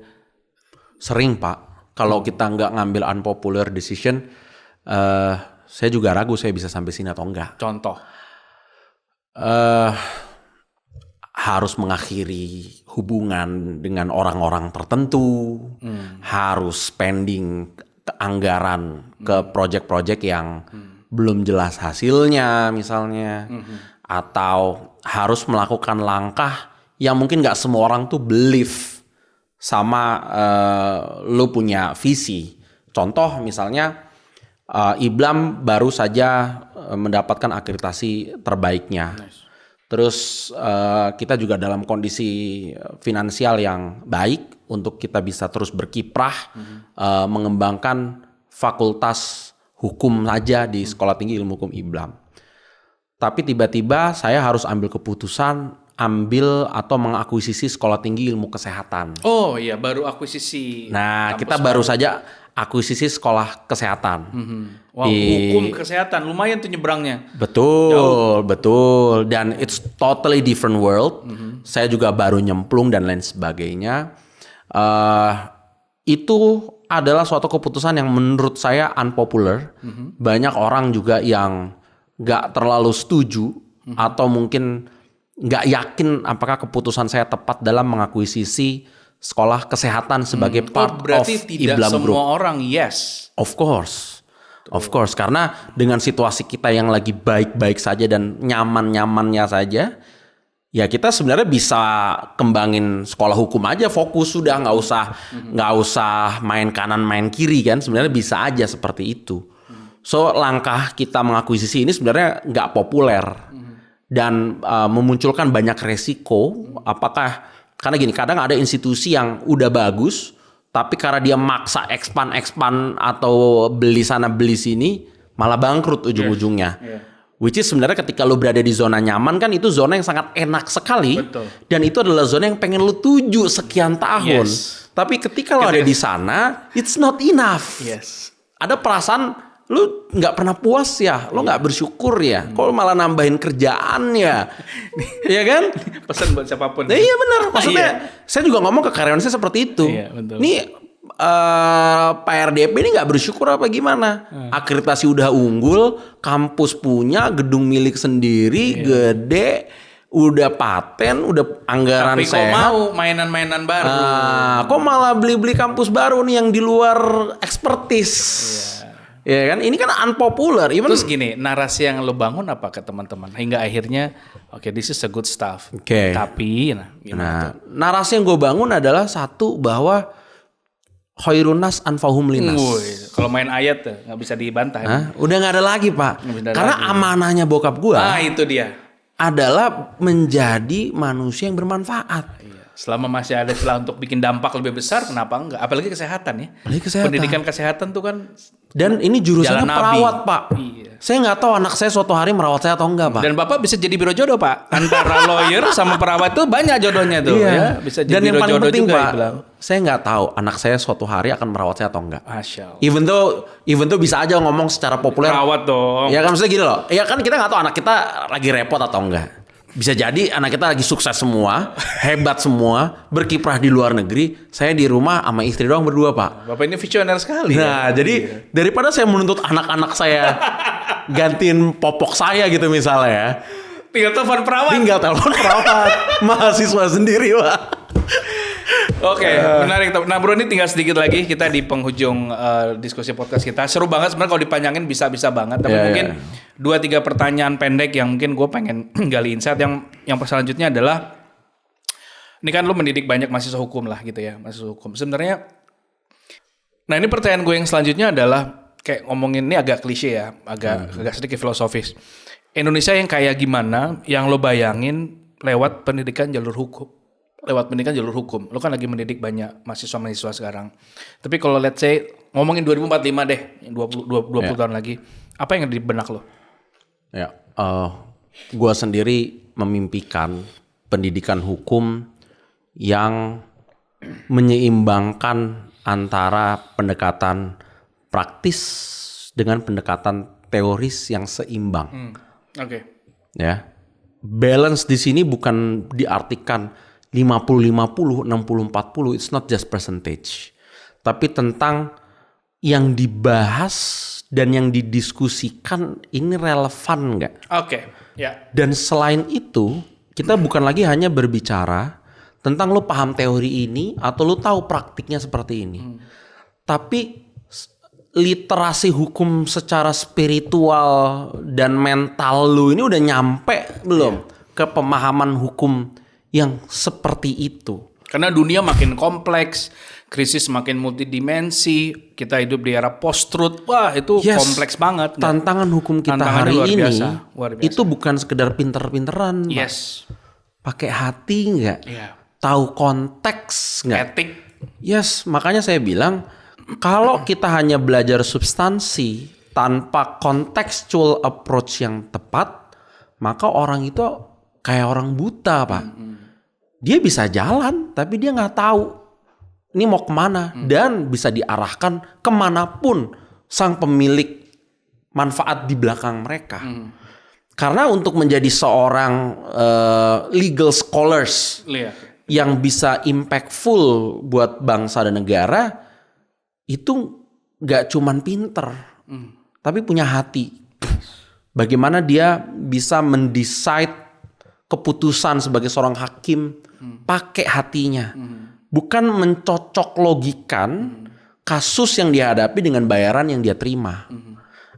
Sering Pak, kalau kita nggak ngambil unpopular decision, saya juga ragu saya bisa sampai sini atau enggak. Contoh. Harus mengakhiri hubungan dengan orang-orang tertentu, harus spending anggaran ke project-project yang belum jelas hasilnya misalnya, atau harus melakukan langkah yang mungkin nggak semua orang tuh believe sama lu punya visi. Contoh misalnya Iblam baru saja mendapatkan akreditasi terbaiknya. Terus kita juga dalam kondisi finansial yang baik untuk kita bisa terus berkiprah mengembangkan fakultas hukum saja di Sekolah Tinggi Ilmu Hukum Iblam. Tapi tiba-tiba saya harus ambil keputusan atau mengakuisisi Sekolah Tinggi Ilmu Kesehatan. Oh iya, baru akuisisi. Nah, kita baru saja akuisisi Sekolah Kesehatan. Wow, hukum kesehatan lumayan tuh nyebrangnya. Betul. Dan it's totally different world. Saya juga baru nyemplung dan lain sebagainya. Itu adalah suatu keputusan yang menurut saya unpopular. Banyak orang juga yang nggak terlalu setuju atau mungkin nggak yakin apakah keputusan saya tepat dalam mengakuisisi Sekolah Kesehatan sebagai part of berarti tidak Iblam semua Group. orang yes. Of course, karena dengan situasi kita yang lagi baik-baik saja dan nyaman-nyamannya saja, ya kita sebenarnya bisa kembangin sekolah hukum aja, fokus sudah nggak usah main kanan main kiri kan, sebenarnya bisa aja seperti itu. So langkah kita mengakuisisi ini sebenarnya nggak populer dan memunculkan banyak resiko. Apakah karena gini, kadang ada institusi yang udah bagus tapi karena dia maksa expand atau beli sana beli sini malah bangkrut ujung-ujungnya. Which is sebenarnya ketika lu berada di zona nyaman kan itu zona yang sangat enak sekali. Betul. Dan itu adalah zona yang pengen lu tuju sekian tahun. Tapi ketika lu ada di sana, it's not enough. Ada perasaan lu nggak pernah puas ya, lu nggak bersyukur ya, kok malah nambahin kerjaan ya, ya kan? Pesan buat siapapun. Nah, iya benar, maksudnya saya juga ngomong ke karyawan saya seperti itu. Nih Pak RDP ini nggak bersyukur apa gimana? Akreditasi udah unggul, kampus punya gedung milik sendiri, gede, udah paten, udah anggaran tapi sehat. Tapi kok mau mainan-mainan baru? Kok malah beli-beli kampus baru nih yang di luar ekspertis? Ya kan, ini kan unpopular. Terus gini, narasi yang lo bangun apa ke teman-teman hingga akhirnya, oke, this is a good stuff. Tapi, narasi yang gue bangun adalah satu bahwa khairunas anfahum linas. Kalau main ayat tuh nggak bisa dibantah. Udah nggak ada lagi Pak. Karena amanahnya bokap gue. Itu dia. Adalah menjadi manusia yang bermanfaat. Selama masih ada celah untuk bikin dampak lebih besar, kenapa enggak? Apalagi kesehatan ya. Pendidikan kesehatan tuh kan. Dan ini jurusannya perawat Pak. Saya nggak tahu anak saya suatu hari merawat saya atau enggak Pak. Dan Bapak bisa jadi biro jodoh Pak. Antara lawyer sama perawat tuh banyak jodohnya tuh. Ya. Bisa jadi dan yang paling penting Pak, saya nggak tahu anak saya suatu hari akan merawat saya atau enggak. Masya Allah. Even though bisa aja ngomong secara populer. Perawat dong. Ya kan maksudnya gini loh. Ya kan kita nggak tahu anak kita lagi repot atau enggak. Bisa jadi anak kita lagi sukses semua, hebat semua, berkiprah di luar negeri. Saya di rumah sama istri doang berdua Pak. Bapak ini visioner sekali. Nah, jadi daripada saya menuntut anak-anak saya gantiin popok saya gitu misalnya ya. Tinggal telepon perawat. Mahasiswa sendiri Pak. Oke, menarik. Nah bro, ini tinggal sedikit lagi kita di penghujung diskusi podcast kita. Seru banget sebenarnya kalau dipanjangin bisa banget. Tapi mungkin 2-3 pertanyaan pendek yang mungkin gue pengen gali insight. Yang selanjutnya adalah Ini kan lu mendidik banyak mahasiswa hukum lah gitu ya, mahasiswa hukum. Sebenarnya, nah ini pertanyaan gue yang selanjutnya adalah kayak ngomongin ini agak klise ya, agak sedikit filosofis. Indonesia yang kayak gimana yang lo bayangin lewat pendidikan jalur hukum? Lewat pendidikan jalur hukum. Lo kan lagi mendidik banyak mahasiswa-mahasiswa sekarang. Tapi kalau let's say ngomongin 2045 deh, 20 tahun lagi, apa yang ada di benak lo? Ya, gue sendiri memimpikan pendidikan hukum yang menyeimbangkan antara pendekatan praktis dengan pendekatan teoris yang seimbang. Oke. Ya. Balance di sini bukan diartikan 50-50, 60-40, it's not just percentage. Tapi tentang yang dibahas dan yang didiskusikan ini relevan nggak? Oke, ya. Dan selain itu, kita bukan lagi hanya berbicara tentang lo paham teori ini atau lo tahu praktiknya seperti ini. Tapi literasi hukum secara spiritual dan mental lo ini udah nyampe belum ke pemahaman hukum yang seperti itu? Karena dunia makin kompleks, krisis makin multidimensi, kita hidup di era post-truth. Wah, itu kompleks banget. Tantangan hukum kita hari ini itu bukan sekedar pinter-pinteran. Yes. Pakai hati nggak? Yeah. Tahu konteks nggak? Etik. Yes, makanya saya bilang kalau kita hanya belajar substansi tanpa contextual approach yang tepat, maka orang itu kayak orang buta, Pak. Dia bisa jalan, tapi dia nggak tahu ini mau kemana dan bisa diarahkan kemanapun sang pemilik manfaat di belakang mereka. Karena untuk menjadi seorang legal scholars yang bisa impactful buat bangsa dan negara, itu nggak cuman pinter, tapi punya hati. Bagaimana dia bisa mendecide keputusan sebagai seorang hakim pakai hatinya, bukan mencocok logikan kasus yang dihadapi dengan bayaran yang dia terima,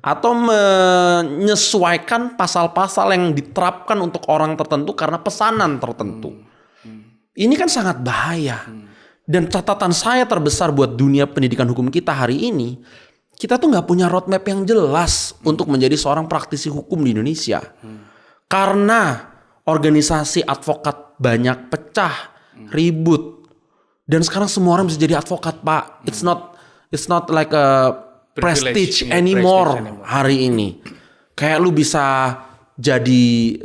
atau menyesuaikan pasal-pasal yang diterapkan untuk orang tertentu karena pesanan tertentu. Ini kan sangat bahaya. Dan catatan saya terbesar buat dunia pendidikan hukum kita hari ini, kita tuh nggak punya roadmap yang jelas untuk menjadi seorang praktisi hukum di Indonesia. Karena organisasi advokat banyak pecah, ribut. Dan sekarang semua orang bisa jadi advokat, Pak. It's not like a prestige anymore hari ini. Kayak lu bisa jadi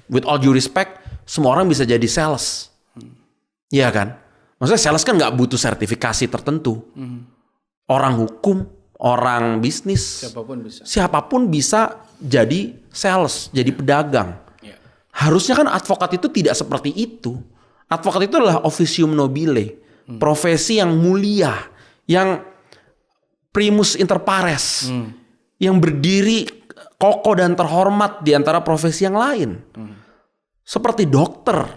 with all due respect, semua orang bisa jadi sales. Iya kan? Maksudnya sales kan nggak butuh sertifikasi tertentu. Orang hukum, orang bisnis, siapapun bisa jadi sales, jadi pedagang. Harusnya kan advokat itu tidak seperti itu. Advokat itu adalah officium nobile, profesi yang mulia, yang primus inter pares, yang berdiri kokoh dan terhormat di antara profesi yang lain. Seperti dokter,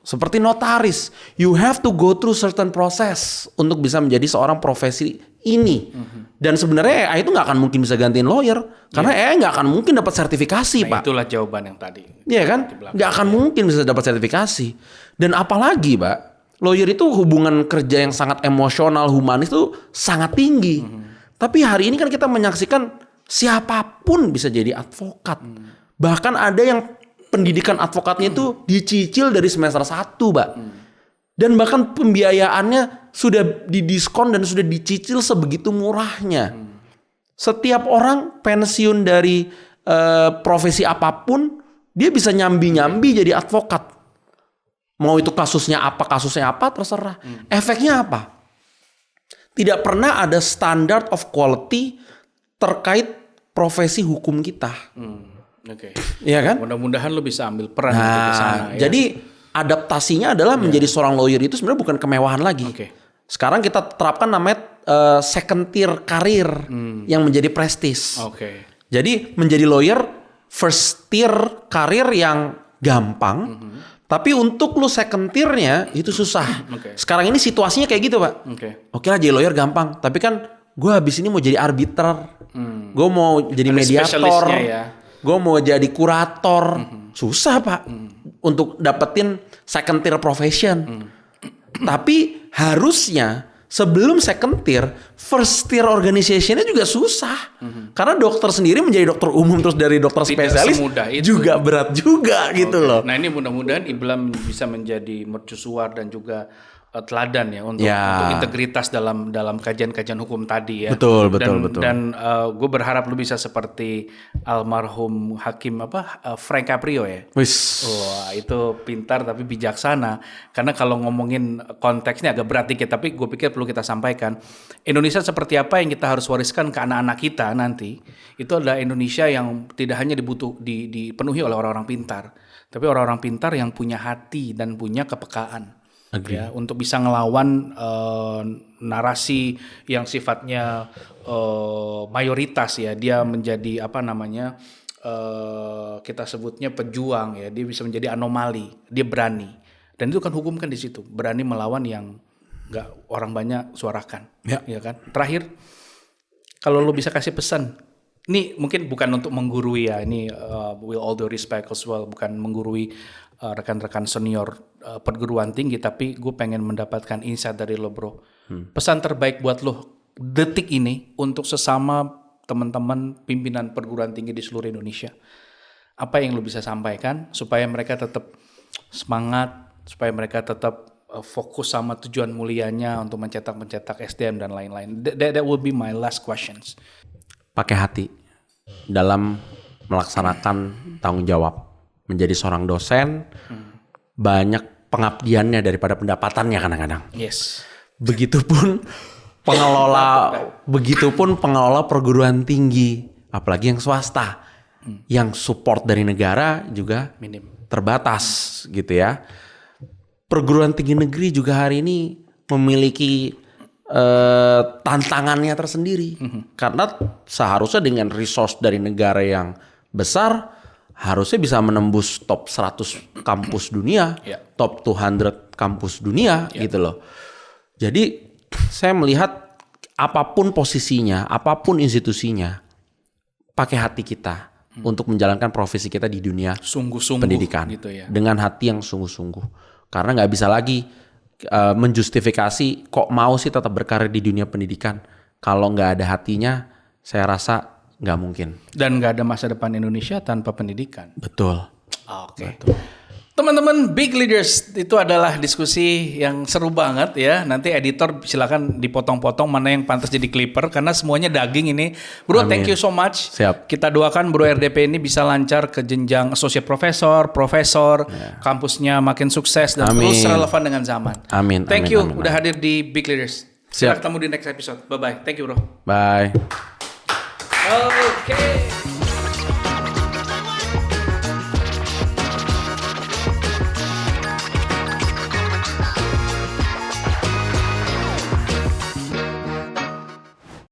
seperti notaris, you have to go through certain process untuk bisa menjadi seorang profesi ini. Dan sebenarnya AI itu nggak akan mungkin bisa gantiin lawyer, karena AI nggak akan mungkin dapat sertifikasi, Pak. Itulah jawaban yang tadi. Iya kan? Nggak akan mungkin bisa dapat sertifikasi. Dan apalagi, Pak, lawyer itu hubungan kerja yang sangat emosional, humanis itu sangat tinggi. Tapi hari ini kan kita menyaksikan siapapun bisa jadi advokat. Bahkan ada yang pendidikan advokatnya itu dicicil dari semester 1, Pak. Dan bahkan pembiayaannya sudah didiskon dan sudah dicicil sebegitu murahnya. Setiap orang pensiun dari profesi apapun, dia bisa nyambi-nyambi jadi advokat. Mau itu kasusnya apa terserah. Efeknya apa? Tidak pernah ada standard of quality terkait profesi hukum kita. Iya kan? Mudah-mudahan lo bisa ambil peran ke sana. Jadi adaptasinya adalah menjadi seorang lawyer itu sebenarnya bukan kemewahan lagi. Sekarang kita terapkan namanya second tier karir yang menjadi prestis. Jadi menjadi lawyer first tier karir yang gampang, tapi untuk lu second tiernya itu susah. Sekarang ini situasinya kayak gitu, Pak. Oke lah jadi lawyer gampang, tapi kan gue habis ini mau jadi arbiter, gue mau jadi mediator. Gue mau jadi kurator, susah, Pak. untuk dapetin second tier profession. Tapi harusnya sebelum second tier, first tier organization-nya juga susah. Karena dokter sendiri menjadi dokter umum terus dari dokter spesialis juga berat juga gitu loh. Nah, ini mudah-mudahan Iblam bisa menjadi mercusuar dan juga teladan ya untuk integritas dalam kajian-kajian hukum tadi ya. Betul. Dan gue berharap lu bisa seperti almarhum hakim Frank Caprio ya. Wah, itu pintar tapi bijaksana. Karena kalau ngomongin konteksnya agak berat dikit, tapi gue pikir perlu kita sampaikan. Indonesia seperti apa yang kita harus wariskan ke anak-anak kita nanti. Itu adalah Indonesia yang tidak hanya dipenuhi oleh orang-orang pintar, tapi orang-orang pintar yang punya hati dan punya kepekaan. Ya, untuk bisa ngelawan narasi yang sifatnya mayoritas ya, dia menjadi kita sebutnya pejuang ya, dia bisa menjadi anomali, dia berani, dan itu kan hukum kan di situ, berani melawan yang nggak orang banyak suarakan, ya kan. Terakhir, kalau lo bisa kasih pesan, ini mungkin bukan untuk menggurui ya, ini with all the respect as well, bukan menggurui rekan-rekan senior perguruan tinggi, tapi gue pengen mendapatkan insight dari lo bro. Pesan terbaik buat lo detik ini untuk sesama teman-teman pimpinan perguruan tinggi di seluruh Indonesia. Apa yang lo bisa sampaikan supaya mereka tetap semangat, supaya mereka tetap fokus sama tujuan mulianya untuk mencetak SDM dan lain-lain. That will be my last questions. Pakai hati dalam melaksanakan tanggung jawab. Menjadi seorang dosen, banyak pengabdiannya daripada pendapatannya kadang-kadang. Yes. Begitupun pengelola perguruan tinggi, apalagi yang swasta, yang support dari negara juga minim, terbatas gitu ya. Perguruan tinggi negeri juga hari ini memiliki tantangannya tersendiri, karena seharusnya dengan resource dari negara yang besar harusnya bisa menembus top 100 kampus dunia, top 200 kampus dunia gitu loh. Jadi saya melihat apapun posisinya, apapun institusinya, pakai hati kita untuk menjalankan profesi kita di dunia sungguh-sungguh pendidikan gitu ya. Dengan hati yang sungguh-sungguh. Karena nggak bisa lagi menjustifikasi kok mau sih tetap berkarir di dunia pendidikan kalau nggak ada hatinya. Saya rasa nggak mungkin. Dan nggak ada masa depan Indonesia tanpa pendidikan. Betul. Oke. Teman-teman Big Leaders, itu adalah diskusi yang seru banget ya. Nanti editor silakan dipotong-potong mana yang pantas jadi clipper karena semuanya daging ini. Bro, Amin. Thank you so much. Siap. Kita doakan Bro RDP ini bisa lancar ke jenjang associate profesor, kampusnya makin sukses dan terus relevan dengan zaman. Amin. Thank you udah hadir di Big Leaders. Siap. Kita ketemu di next episode. Bye-bye. Thank you, Bro. Bye. Okay.